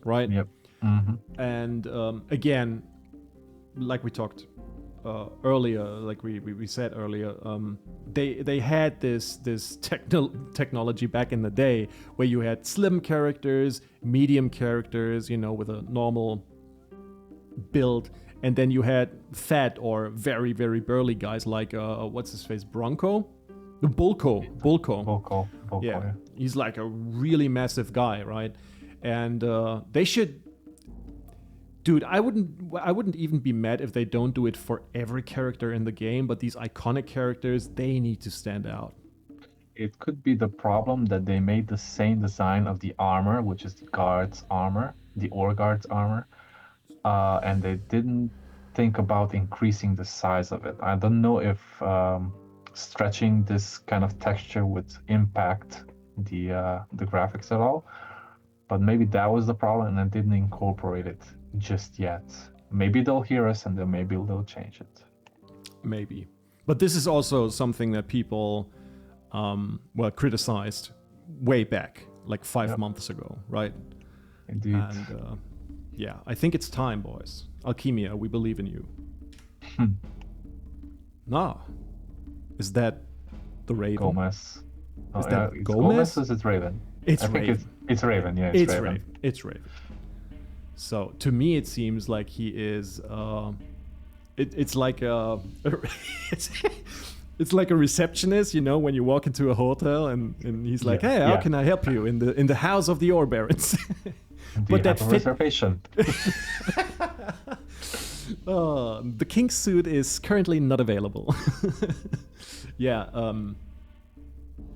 right? Yep. Mm-hmm. And again, like we talked earlier, like we said earlier, they had this technology back in the day where you had slim characters, medium characters, you know, with a normal build, and then you had fat or very, very burly guys like what's his face, Bulko. Yeah, he's like a really massive guy, right? And they should. Dude, I wouldn't even be mad if they don't do it for every character in the game, but these iconic characters, they need to stand out. It could be the problem that they made the same design of the armor, which is the guard's armor, the Orc guard's armor, and they didn't think about increasing the size of it. I don't know if stretching this kind of texture would impact the graphics at all, but maybe that was the problem, and I didn't incorporate it just yet. Maybe they'll hear us, and then maybe they'll change it. Maybe. But this is also something that people criticized way back, like 5 months ago, right? Indeed. And I think it's time, boys. Alchemia, we believe in you. No. Is that the Raven? Gomez. Is that it's Gomez? Or is it Raven? It's I think Raven. It's Raven, yeah. It's Raven. It's Raven. So to me, it seems like he is. It's like a. It's like a receptionist, you know, when you walk into a hotel and he's like, "Hey, how can I help you in the house of the Ore Barons?" But that reservation. The king's suit is currently not available.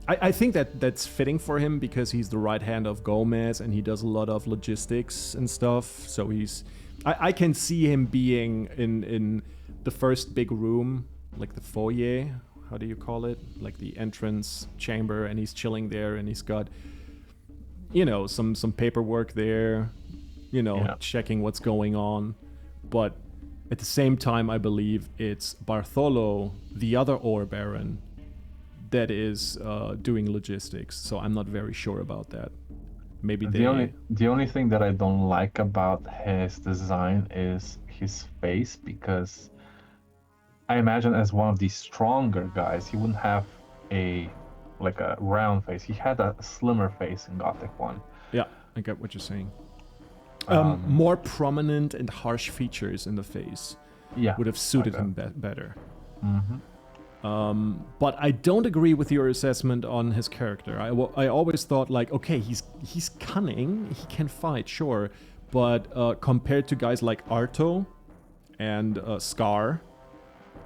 I think that's fitting for him because he's the right hand of Gomez and he does a lot of logistics and stuff. So I can see him being in the first big room, like the foyer, how do you call it? Like the entrance chamber, and he's chilling there, and he's got, you know, some paperwork there, you know, checking what's going on. But at the same time, I believe it's Bartholo, the other ore baron, that is doing logistics. So I'm not very sure about that. Maybe the only thing that I don't like about his design is his face, because I imagine as one of these stronger guys, he wouldn't have a round face. He had a slimmer face in Gothic 1. Yeah, I get what you're saying. More prominent and harsh features in the face would have suited him better. Mm-hmm. But I don't agree with your assessment on his character. I always thought, like, okay, he's cunning, he can fight, sure, but compared to guys like Arto and Scar,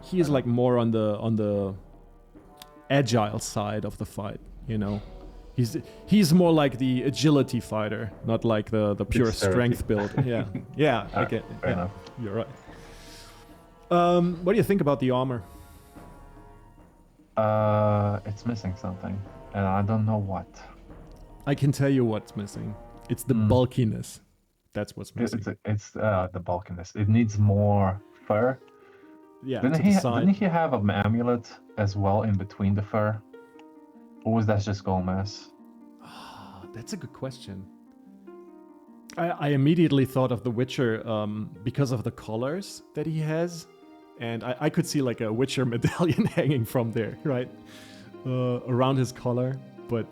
he is like more on the agile side of the fight, you know. He's more like the agility fighter, not like the pure strength build. Yeah, I get it. Fair enough. You're right. What do you think about the armor? It's missing something, and I don't know what. I can tell you what's missing. It's the bulkiness. That's what's missing. It's the bulkiness. It needs more fur. Yeah, didn't he have an amulet as well in between the fur? Or was that just Gomez? That's a good question. I immediately thought of The Witcher because of the collars that he has. And I could see like a Witcher medallion hanging from there, right? Around his collar. But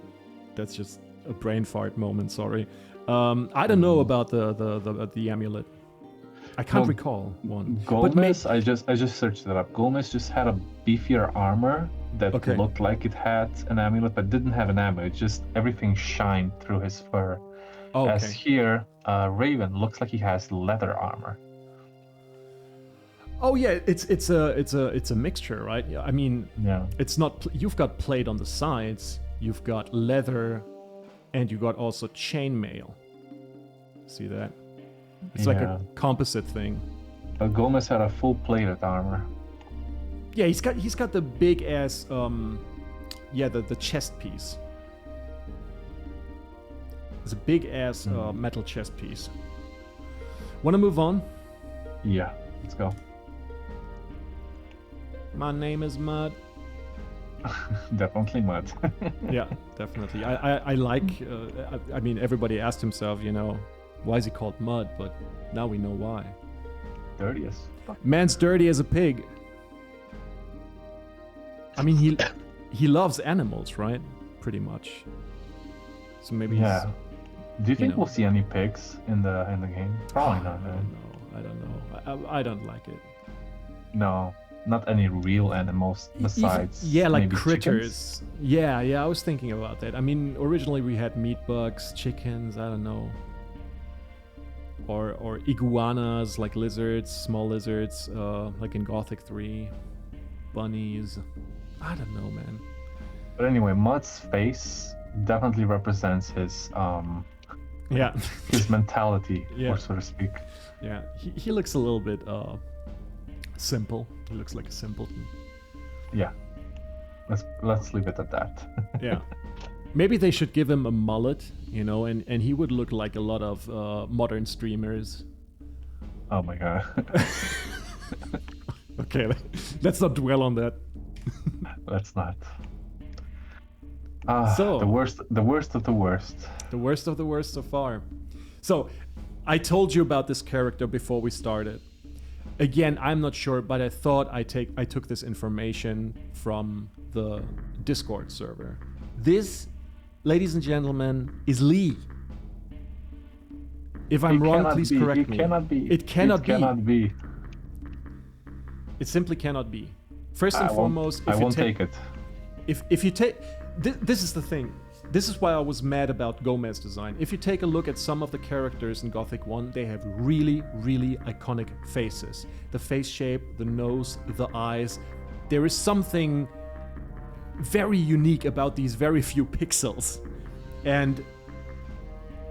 that's just a brain fart moment, sorry. I don't know about the amulet. I can't recall one. Gomez, I just searched it up. Gomez just had a beefier armor that looked like it had an amulet, but didn't have an amulet. Just everything shined through his fur. Oh, As here, Raven looks like he has leather armor. Oh yeah, it's a mixture, right? I mean, it's not. You've got plate on the sides, you've got leather, and you got also chainmail. See that? It's like a composite thing. But Gomez had a full plated armor. Yeah, he's got the big ass the chest piece. It's a big ass metal chest piece. Wanna move on? Yeah, let's go. My name is Mud. Definitely Mud. Yeah, definitely. I like. I mean, everybody asked himself, you know, why is he called Mud? But now we know why. Dirty as fuck. Man's dirty as a pig. I mean, he loves animals, right? Pretty much. So maybe. Yeah. Do you think we'll see any pigs in the game? Probably not. I don't know. I don't like it. No. Not any real animals besides like maybe critters. Chickens? Yeah, I was thinking about that. I mean, originally we had meat bugs, chickens, I don't know. Or iguanas, like lizards, small lizards, like in Gothic 3. Bunnies. I don't know, man. But anyway, Mud's face definitely represents his his mentality, or so to speak. Yeah, he looks a little bit simple. He looks like a simpleton. Yeah. Let's leave it at that. Yeah. Maybe they should give him a mullet, you know, and he would look like a lot of modern streamers. Oh my god. Okay, let's not dwell on that. Let's not. So the worst of the worst. The worst of the worst so far. So, I told you about this character before we started. Again, I'm not sure, but I thought I took this information from the Discord server. This, ladies and gentlemen, is Lee. If I'm wrong, please correct me. It cannot be. It simply cannot be. First and foremost, I won't take it. If you take, this is the thing. This is why I was mad about Gomez design. If you take a look at some of the characters in Gothic 1, they have really, really iconic faces. The face shape, the nose, the eyes. There is something very unique about these very few pixels. And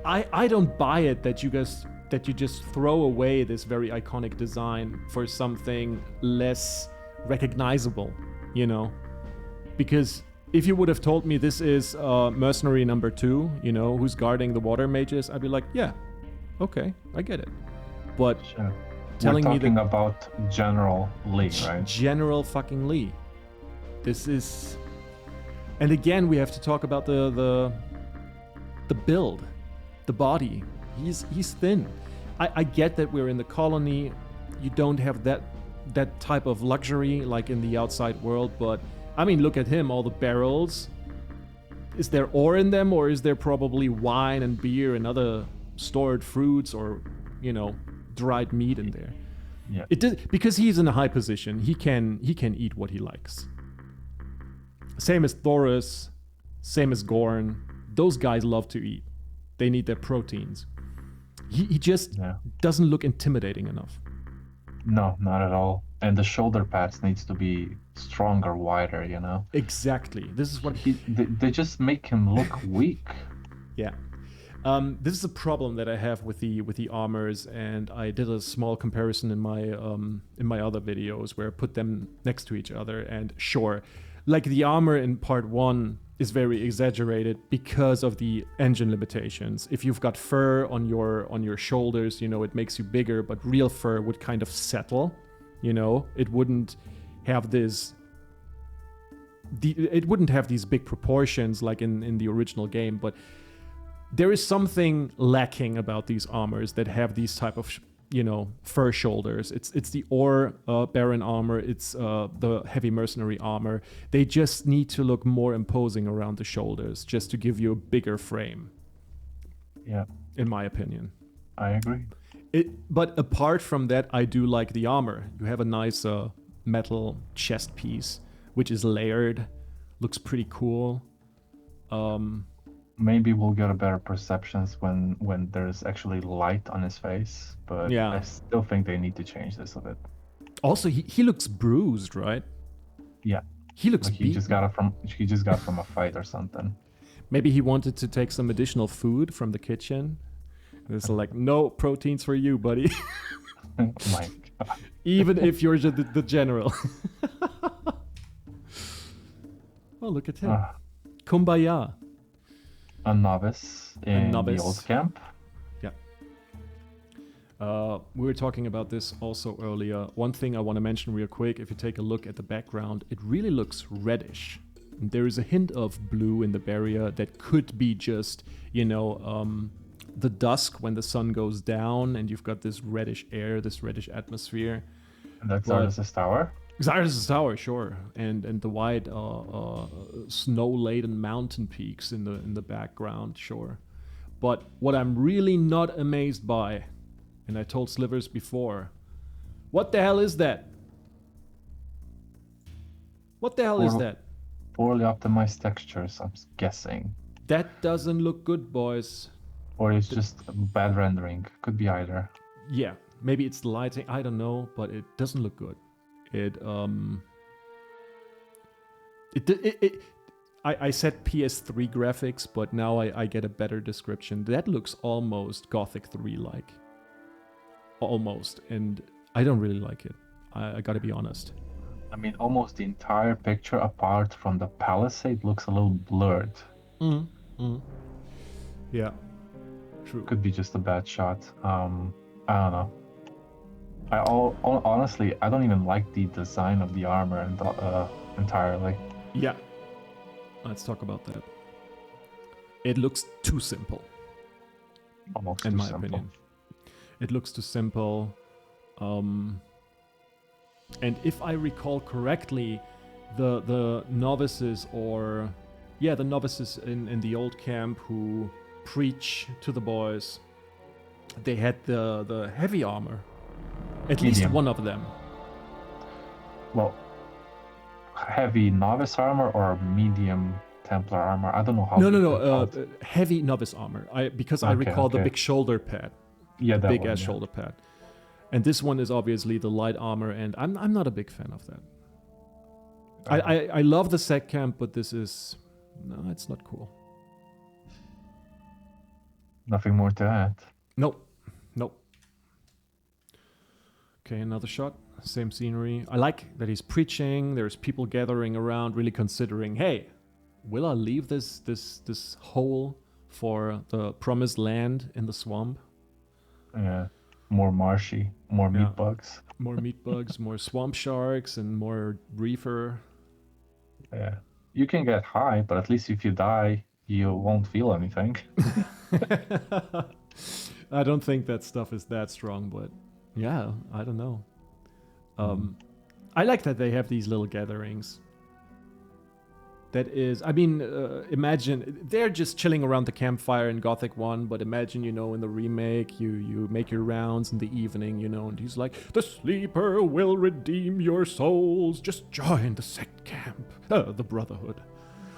I don't buy it that you just throw away this very iconic design for something less recognizable, you know? Because if you would have told me this is mercenary number 2, you know, who's guarding the water mages, I'd be like, yeah, okay, I get it. But Sure. telling We're me talking that about General Lee, right? General fucking Lee. This is, and again we have to talk about the build, the body. He's thin. I get that we're in the colony. You don't have that type of luxury like in the outside world, but I mean, look at him, all the barrels. Is there ore in them, or is there probably wine and beer and other stored fruits or, you know, dried meat in there? Yeah. Because he's in a high position, he can eat what he likes. Same as Thoris, same as Gorn. Those guys love to eat. They need their proteins. He just doesn't look intimidating enough. No, not at all. And the shoulder pads needs to be stronger, wider, you know? Exactly. This is what they just make him look weak. Yeah. This is a problem that I have with the armors, and I did a small comparison in my other videos where I put them next to each other. And sure, like the armor in part 1 is very exaggerated because of the engine limitations. If you've got fur on your shoulders, you know, it makes you bigger, but real fur would kind of settle, you know, it wouldn't have these big proportions like in the original game. But there is something lacking about these armors that have these type of you know, fur shoulders. It's the ore baron armor. It's the heavy mercenary armor. They just need to look more imposing around the shoulders, just to give you a bigger frame. Yeah, in my opinion, I agree. But apart from that, I do like the armor. You have a nice metal chest piece, which is layered. Looks pretty cool. Maybe we'll get a better perceptions when there's actually light on his face, but yeah. I still think they need to change this a bit. Also, he looks bruised, right? Yeah. He looks like he just got from a fight or something. Maybe he wanted to take some additional food from the kitchen. It's like, no proteins for you, buddy. Oh my God. Even if you're the general. Oh, look at him. Kumbaya. A novice in the old camp. Yeah. We were talking about this also earlier. One thing I want to mention real quick, if you take a look at the background, it really looks reddish. And there is a hint of blue in the barrier that could be just, you know, the dusk when the sun goes down and you've got this reddish air, this reddish atmosphere. And that's Xardas' tower? Xardas' tower, sure, and the wide snow-laden mountain peaks in the background, sure. But what I'm really not amazed by, and I told Slivers before, what the hell is that? What the hell is that? Poorly optimized textures, I'm guessing. That doesn't look good, boys. Or it's just bad rendering. Could be either. Yeah, maybe it's the lighting. I don't know, but it doesn't look good. I said PS3 graphics, but now I get a better description. That looks almost Gothic 3 like. Almost. And I don't really like it. I gotta be honest. I mean, almost the entire picture, apart from the palisade, looks a little blurred. Yeah. True. Could be just a bad shot. I don't know. Honestly, I don't even like the design of the armor entirely. Yeah. Let's talk about that. It looks too simple. Almost in my simple. opinion. It looks too simple. And if I recall correctly, the novices the novices in the old camp who preach to the boys, they had the heavy armor. At least one of them. Well, heavy novice armor or medium Templar armor? I don't know how. No. Heavy novice armor. I recall the big shoulder pad. Yeah, that big ass shoulder pad. And this one is obviously the light armor, and I'm not a big fan of that. I love the sec camp, but this is it's not cool. Nothing more to add. Nope. Okay, another shot. same scenery. I like that he's preaching. There's people gathering around, really considering, hey, will I leave this hole for the promised land in the swamp? Yeah. More marshy, more Yeah. meat bugs. More meat bugs, more swamp sharks, and more reefer. Yeah. You can get high, but at least if you die, you won't feel anything. I don't think that stuff is that strong, but yeah, I don't know. I like that they have these little gatherings. That is, I mean, imagine they're just chilling around the campfire in Gothic 1, but imagine, in the remake, you make your rounds in the evening, and he's like, the sleeper will redeem your souls, just join the sect camp, the Brotherhood.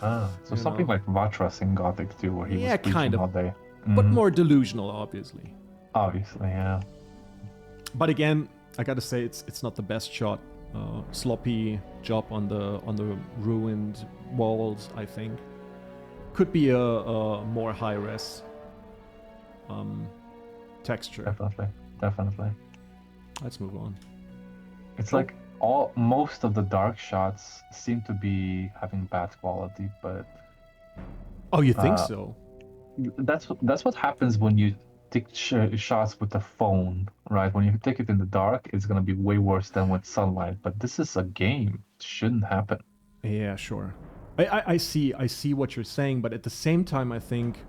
So something like Vatras in Gothic 2, where he was preaching kind of, all day. But more delusional, obviously. Obviously, yeah. But again, I gotta say, it's not the best shot. Sloppy job on the ruined walls, I think. Could be a more high-res texture. Definitely. Let's move on. It's like most of the dark shots seem to be having bad quality, but Oh, you think so? that's what happens when you take shots with a phone, right? When you take it in the dark, it's gonna be way worse than with sunlight. But this is a game; it shouldn't happen. Yeah, sure. I see what you're saying, but at the same time, I think,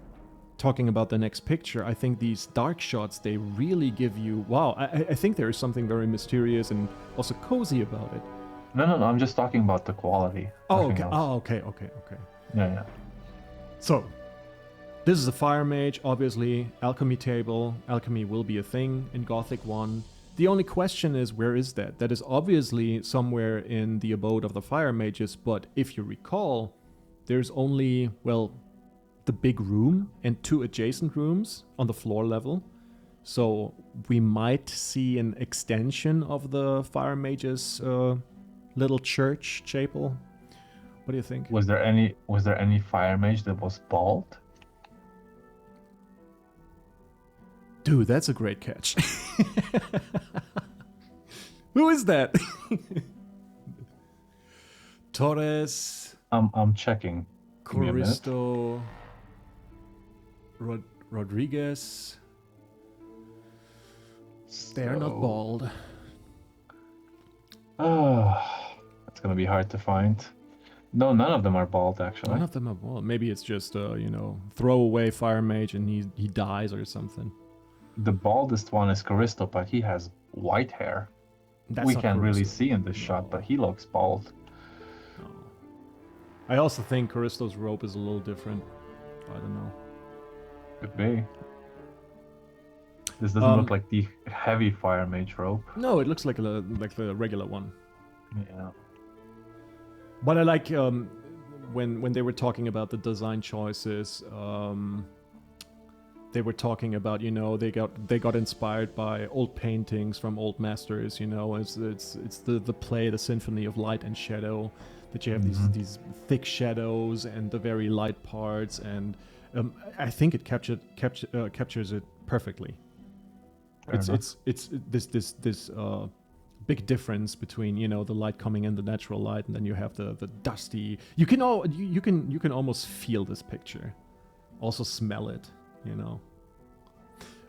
talking about the next picture, I think these dark shots, they really give you, wow, I think there is something very mysterious and also cozy about it. No, I'm just talking about the quality. Oh, Nothing okay. else. Oh, okay. Yeah. So, this is a fire mage, obviously, alchemy table. Alchemy will be a thing in Gothic 1. The only question is, where is that? That is obviously somewhere in the abode of the fire mages, but if you recall, there's only, well, the big room and 2 adjacent rooms on the floor level. So we might see an extension of the fire mages' little church chapel. What do you think? Was there any fire mage that was bald? Dude, that's a great catch. Who is that? Torres, I'm checking. Give me a minute. Coristo, Rodriguez. They're not bald. It's gonna be hard to find. No, none of them are bald, actually. None of them are bald. Maybe it's just throwaway fire mage and he dies or something. The baldest one is Coristo, but he has white hair. That's we not can't really Coristo. see in this shot, but he looks bald. No. I also think Coristo's robe is a little different. I don't know. Could be. This doesn't look like the heavy fire mage robe. No, it looks like the regular one. Yeah. But I like when they were talking about the design choices. They were talking about they got inspired by old paintings from old masters. It's the play, the symphony of light and shadow. That you have these thick shadows and the very light parts, and I think it captures it perfectly. It's this big difference between the light coming in, the natural light, and then you have the dusty. You can almost feel this picture, also smell it.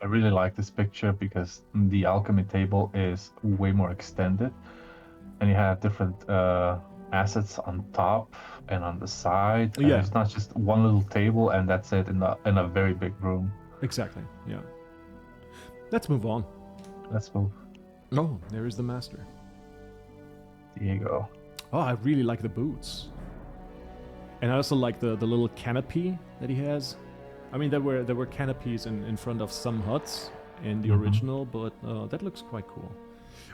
I really like this picture because the alchemy table is way more extended, and you have different assets on top and on the side. And it's not just one little table and that's it in a very big room. Exactly. Yeah. Let's move on. Let's move. Oh, there is the master. Diego. Oh, I really like the boots. And I also like the little canopy that he has. I mean, there were canopies in front of some huts in the original, but that looks quite cool.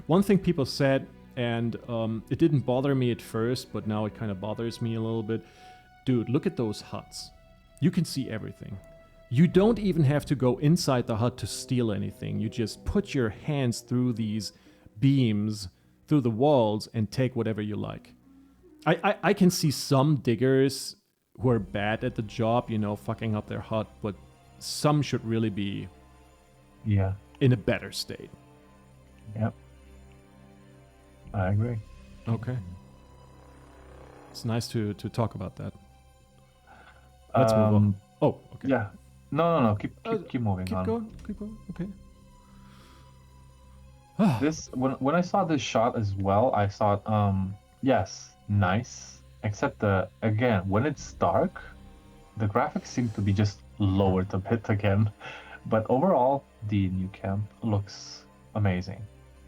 One thing people said, and it didn't bother me at first, but now it kind of bothers me a little bit. Dude, look at those huts. You can see everything. You don't even have to go inside the hut to steal anything. You just put your hands through these beams, through the walls, and take whatever you like. I can see some diggers who are bad at the job, fucking up their hut, but some should really be in a better state. Yep. I agree. Okay. It's nice to talk about that. Let's move on. Oh, okay. Yeah. No. Keep moving Keep on. going. Keep going. Okay. This when I saw this shot as well, I thought, yes, nice. Except again, when it's dark, the graphics seem to be just lowered a bit again. But overall, the new camp looks amazing.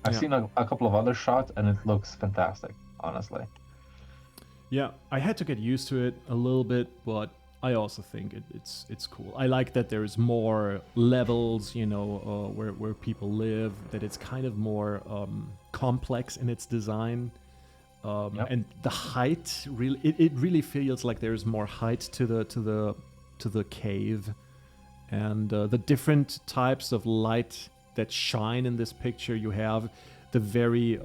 I've Yeah. seen a couple of other shots, and it looks fantastic, honestly. Yeah, I had to get used to it a little bit, but I also think it's cool. I like that there's more levels, where people live. That it's kind of more complex in its design, and the height really it really feels like there's more height to the cave, and the different types of light that shine in this picture. You have the very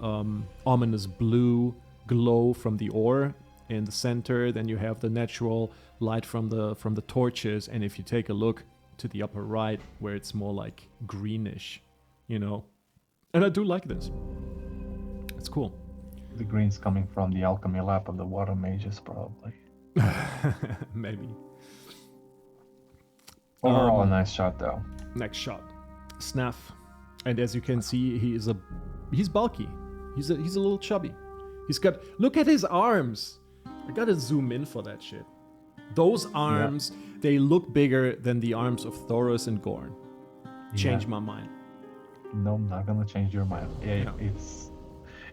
ominous blue glow from the ore in the center, then you have the natural light from the torches, and if you take a look to the upper right where it's more like greenish, and I do like this. It's cool. The green's coming from the alchemy lab of the water mages, probably. Maybe. Overall, a nice shot though. Next shot, Snaf, and as you can see, he's bulky. He's a little chubby. Look at his arms. I gotta zoom in for that shit. Those arms, they look bigger than the arms of Thoros and Gorn. Change my mind. No, I'm not gonna change your mind. Yeah,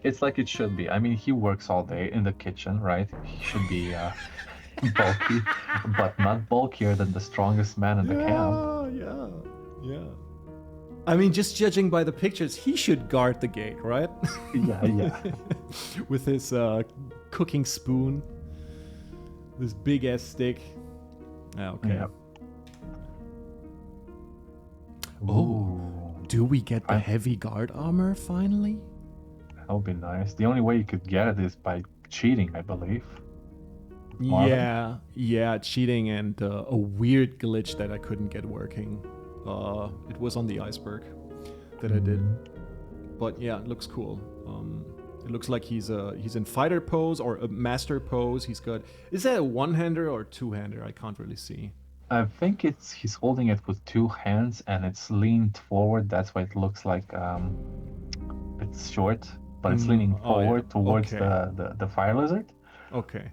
it's like it should be. I mean, he works all day in the kitchen, right? He should be bulky, but not bulkier than the strongest man in the camp. Yeah. I mean, just judging by the pictures, he should guard the gate, right? Yeah. With his cooking spoon. This big ass stick. Okay. Yep. Oh, do we get the heavy guard armor finally? That would be nice. The only way you could get it is by cheating, I believe. Yeah, cheating and a weird glitch that I couldn't get working. It was on the iceberg that I did. But yeah, it looks cool. It looks like he's in fighter pose or a master pose. Is that a one-hander or two-hander? I can't really see. I think he's holding it with two hands and it's leaned forward. That's why it looks like it's short, but it's leaning forward towards the fire lizard. Okay.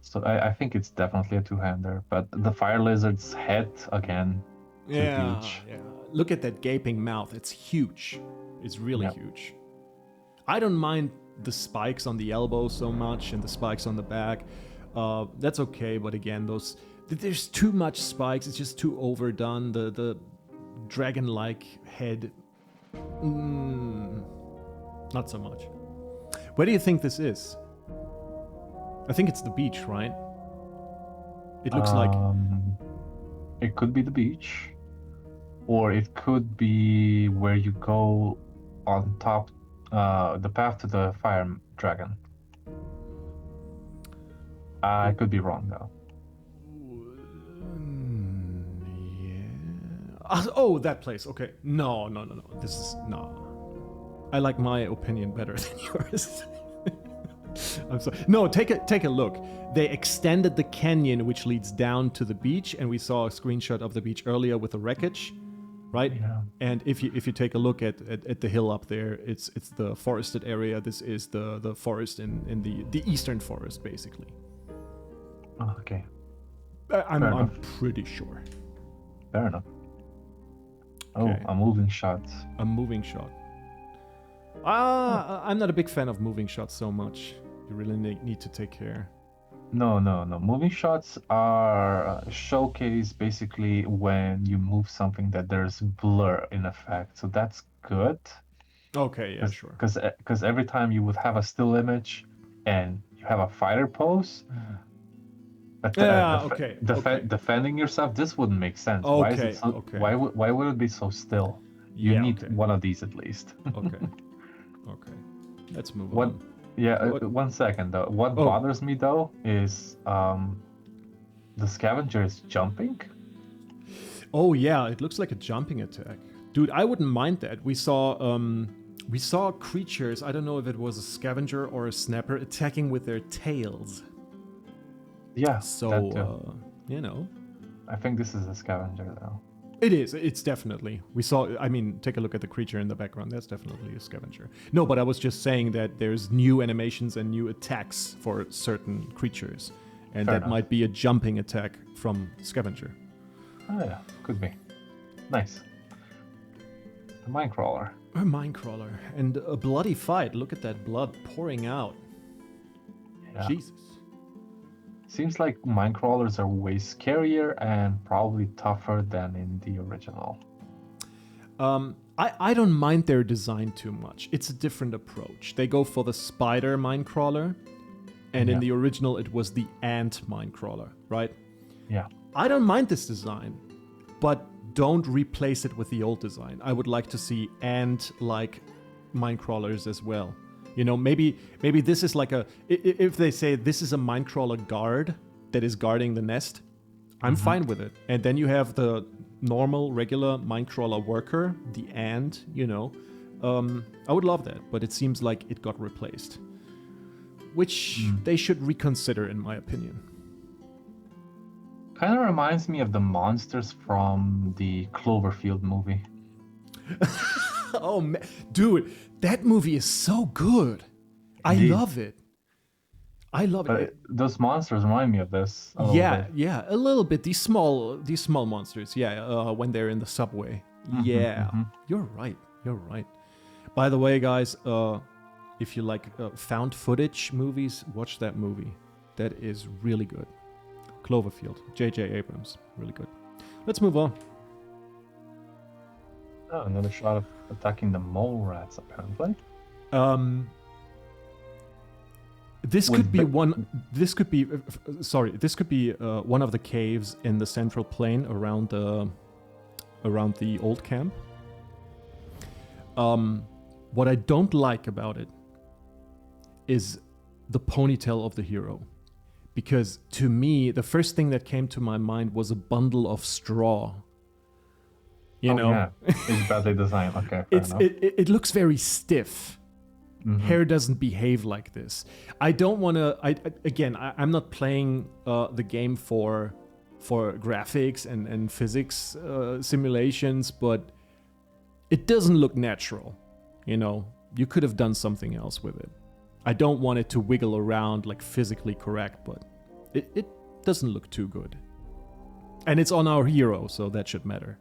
So I think it's definitely a two-hander, but the fire lizard's head again. Yeah. Look at that gaping mouth. It's huge. It's really huge. I don't mind the spikes on the elbow so much and the spikes on the back. That's okay, but again, there's too much spikes. It's just too overdone. The dragon-like head, not so much. Where do you think this is? I think it's the beach, right? It looks like... It could be the beach, or it could be where you go on top, the path to the fire dragon. I could be wrong though. Yeah. Oh, that place. Okay. No. This is no. I like my opinion better than yours. I'm sorry. No, take a look. They extended the canyon which leads down to the beach, and we saw a screenshot of the beach earlier with the wreckage, right? Yeah. And if you take a look at the hill up there, it's the forested area. This is the forest in the eastern forest, basically. Oh, okay. I'm pretty sure. Fair enough. Oh, Okay. a moving shot. A moving shot. I'm not a big fan of moving shots so much. You really need to take care. No. Moving shots are showcase basically when you move something that there's blur in effect. So that's good. Okay, yeah, sure. Because every time you would have a still image and you have a fighter pose, defending yourself, this wouldn't make sense. Okay, Why would it be so still? You need one of these at least. Okay. Let's move on. Yeah, 1 second though. What bothers me though is the scavenger is jumping. Oh yeah, it looks like a jumping attack. Dude, I wouldn't mind that. We saw We saw creatures, I don't know if it was a scavenger or a snapper, attacking with their tails. Yeah, that So, too. you know. I think this is a scavenger though. It is, it's definitely. We saw, I mean, take a look at the creature in the background. That's definitely a scavenger. No, but I was just saying that there's new animations and new attacks for certain creatures. And Fair that enough. might be a jumping attack from scavenger. Oh yeah, could be. Nice. The Minecrawler. A minecrawler. And a bloody fight. Look at that blood pouring out. Yeah. Jesus. Seems like Minecrawlers are way scarier and probably tougher than in the original. I don't mind their design too much. It's a different approach. They go for the spider minecrawler, and in Yeah. the original it was the ant minecrawler, right? Yeah. I don't mind this design, but don't replace it with the old design. I would like to see ant-like minecrawlers as well. You know, maybe this is like if they say this is a minecrawler guard that is guarding the nest, I'm fine with it. And then you have the normal, regular minecrawler worker, the ant, you know. I would love that, but it seems like it got replaced. Which they should reconsider, in my opinion. Kind of reminds me of the monsters from the Cloverfield movie. Oh, man. Dude, that movie is so good. I Indeed. love it. I love But it. those monsters remind me of this. A little bit. Yeah, a little bit. These small monsters. Yeah, when they're in the subway. Yeah, you're right. By the way, guys, if you like found footage movies, watch that movie. That is really good. Cloverfield, J.J. Abrams, really good. Let's move on. Oh, another shot of attacking the mole rats, apparently. This With could be the- one. This could be. This could be one of the caves in the central plain around the old camp. What I don't like about it is the ponytail of the hero, because to me the first thing that came to my mind was a bundle of straw. You know, Yeah, it's badly designed. Okay, fair enough. it looks very stiff. Hair doesn't behave like this. I don't want to. I'm not playing the game for graphics and physics simulations, but it doesn't look natural. You know, you could have done something else with it. I don't want it to wiggle around like physically correct, but it doesn't look too good. And it's on our hero, so that should matter.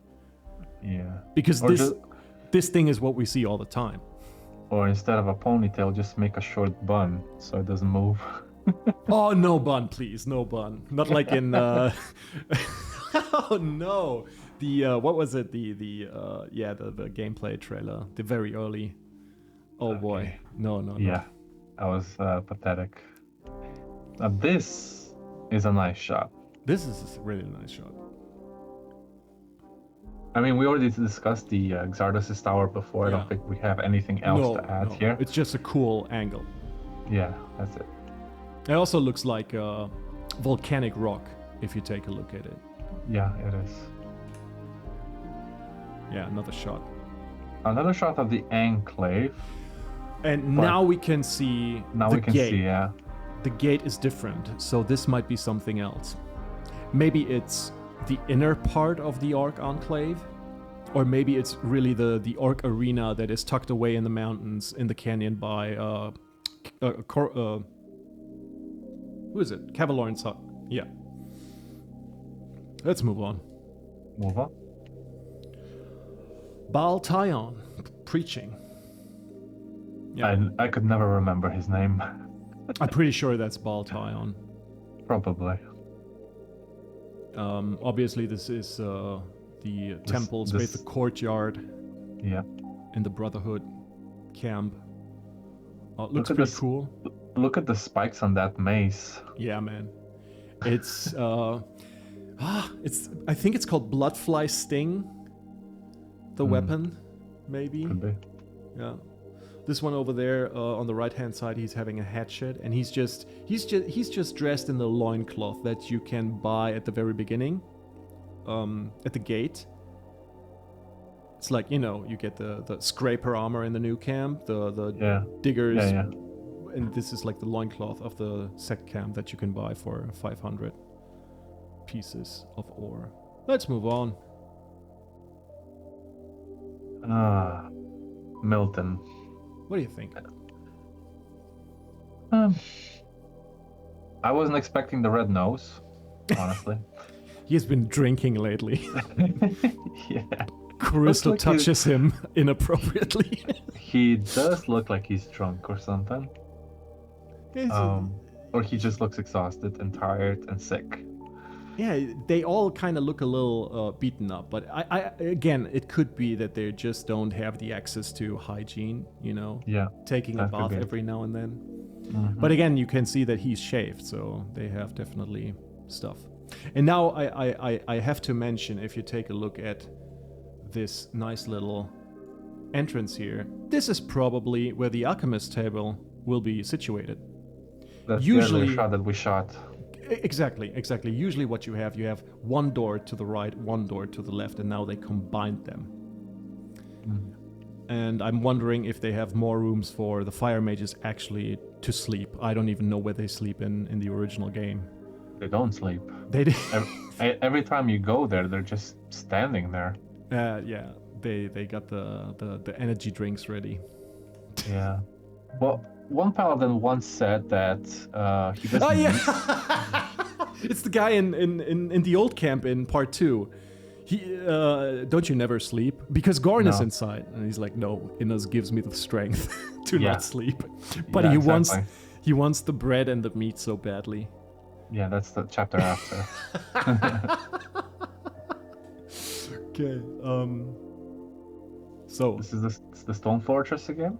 Yeah. Because Or this thing is what we see all the time. Or instead of a ponytail, just make a short bun so it doesn't move. Oh, no bun, please. No bun. Not like in... Oh, no. The, what was it? The gameplay trailer. The very early... Oh, boy. No. Yeah, that was pathetic. Now this is a nice shot. This is a really nice shot. I mean, we already discussed the Xardas' tower before. I Yeah. don't think we have anything else to add here. It's just a cool angle. Yeah, that's it. It also looks like volcanic rock, if you take a look at it. Yeah, it is. Yeah, another shot. Another shot of the Enclave. And But now we can see Now the we can gate. see, yeah. The gate is different, so this might be something else. Maybe it's the inner part of the Orc Enclave, or maybe it's really the Orc arena that is tucked away in the mountains in the canyon by who is it? Cavalorn's hut. Yeah. Let's move on. Move on. Baal Tyon preaching. Yeah, I could never remember his name. I'm pretty sure that's Baal Tyon. Probably. Obviously, this is the temple space, the courtyard Yeah. in the Brotherhood camp. Looks Look at pretty this. cool. Look at the spikes on that mace. Yeah, man. It's I think it's called Bloodfly Sting. The weapon, maybe. Could be. Yeah. This one over there on the right-hand side, he's having a hatchet, and he's just dressed in the loincloth that you can buy at the very beginning, at the gate. It's like, you get the scraper armor in the new camp, the Yeah. diggers, Yeah. and this is like the loincloth of the sect camp that you can buy for 500 pieces of ore. Let's move on. Milton. What do you think? I wasn't expecting the red nose, honestly. He's been drinking lately. Yeah. Crystal Looks like touches him inappropriately. He does look like he's drunk or something. Or he just looks exhausted and tired and sick. Yeah, they all kind of look a little beaten up, but I again, it could be that they just don't have the access to hygiene, Yeah. taking a that could bath be it. every now and then. Mhm. But again, you can see that he's shaved, so they have definitely stuff. And now I have to mention, if you take a look at this nice little entrance here, this is probably where the alchemist table will be situated. That's Usually- the earlier shot that we shot. Exactly. Usually what you have one door to the right, one door to the left, and now they combined them. And I'm wondering if they have more rooms for the fire mages actually to sleep. I don't even know where they sleep in the original game. They don't sleep. They did. Every time you go there, they're just standing there. Yeah, they got the energy drinks ready. Yeah. Well, one paladin once said that he doesn't. Oh yeah, it's the guy in the old camp in part 2. He don't you never sleep? Because Gorn is No. inside, and he's like, no, Innes gives me the strength to Yeah. not sleep. But Yeah, he exactly. wants the bread and the meat so badly. Yeah, that's the chapter after. Okay. So This is the stone fortress again.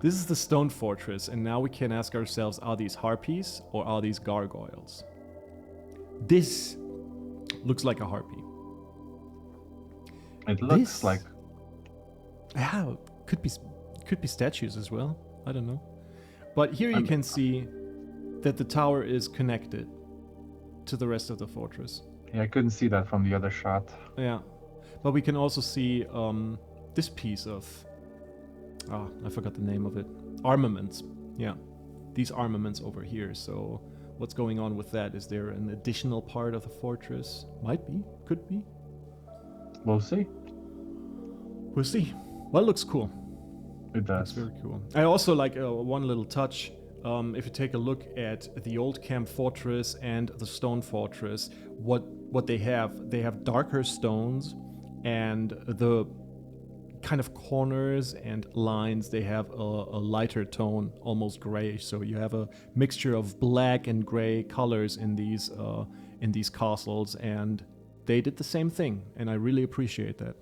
this is the stone fortress, and now we can ask ourselves: are these harpies or are these gargoyles? This looks like a harpy. It looks This- like Yeah, could be statues as well. I don't know. But here you I'm- can see that the tower is connected to the rest of the fortress. I couldn't see that from the other shot. Yeah, but we can also see this piece of I forgot the name of it. Armaments. Yeah, these armaments over here. So what's going on with that? Is there an additional part of the fortress? Might be. Could be. We'll see. We'll see. Well, it looks cool. It That's does. very cool. I also like one little touch. If you take a look at the old camp fortress and the stone fortress, what they have darker stones, and the kind of corners and lines, they have a lighter tone, almost grayish. So you have a mixture of black and gray colors in these castles, and they did the same thing, and I really appreciate that.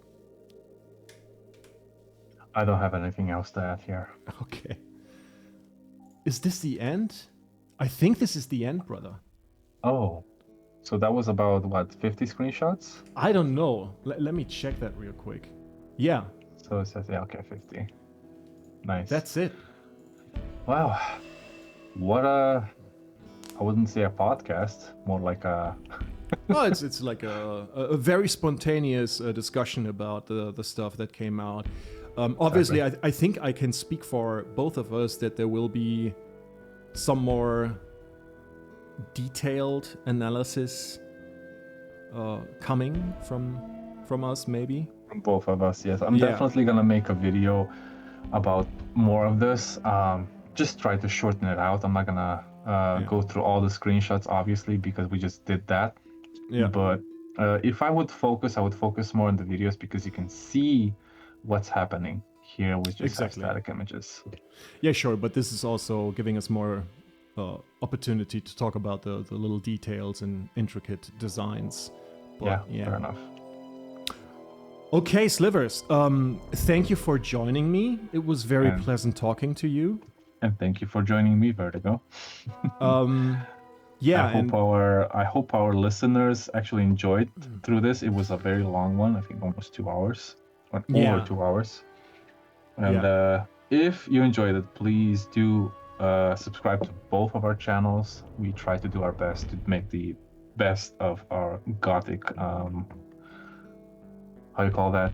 I don't have anything else to add here. Okay. Is this the end? I think this is the end, brother. Oh, so that was about what, 50 screenshots? I don't know. Let me check that real quick. Yeah, So it says, yeah, okay, 50. Nice. that's it. Wow. What a, I wouldn't say a podcast, more like a, Well, it's like a very spontaneous discussion about the stuff that came out. Obviously, I think I can speak for both of us that there will be some more detailed analysis coming from us, maybe. from both of us, yes. I'm Yeah. definitely gonna make a video about more of this. Just try to shorten it out. I'm not gonna go through all the screenshots, obviously, because we just did that. Yeah. But if I would focus more on the videos because you can see what's happening here with just Exactly. static images. Yeah, sure, but this is also giving us more opportunity to talk about the little details and intricate designs. But, Yeah, fair enough. Okay, Slivers, thank you for joining me. It was very And- pleasant talking to you. And thank you for joining me, Vertigo. Yeah, I hope our listeners actually enjoyed through this. It was a very long one, I think almost 2 hours. Or Yeah. over 2 hours. And if you enjoyed it, please do subscribe to both of our channels. We try to do our best to make the best of our Gothic, how you call that?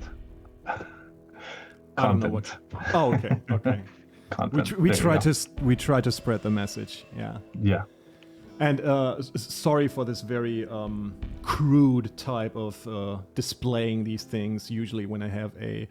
I don't know Content. what. Oh, okay, okay. Content. We There you try go. to spread the message. Yeah. Yeah. And sorry for this very crude type of displaying these things. Usually, when I have a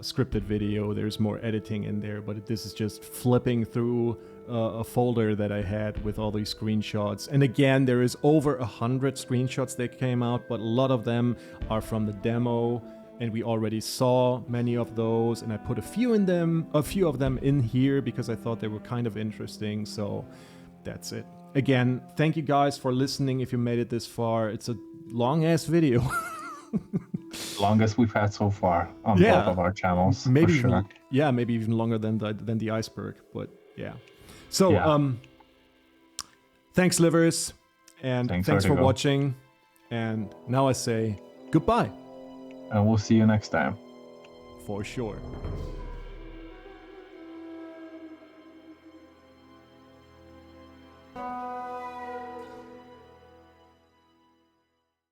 scripted video, there's more editing in there. But this is just flipping through a folder that I had with all these screenshots. And again, there is over 100 screenshots that came out, but a lot of them are from the demo. And we already saw many of those, and I put a few of them in here because I thought they were kind of interesting. So that's it. Again, thank you guys for listening. If you made it this far, it's a long ass video. Longest we've had so far on both of our channels. Maybe for sure. maybe even longer than the iceberg. But yeah. So Yeah. thanks, livers, and thanks for Vertigo. watching. And now I say goodbye. And we'll see you next time. For sure.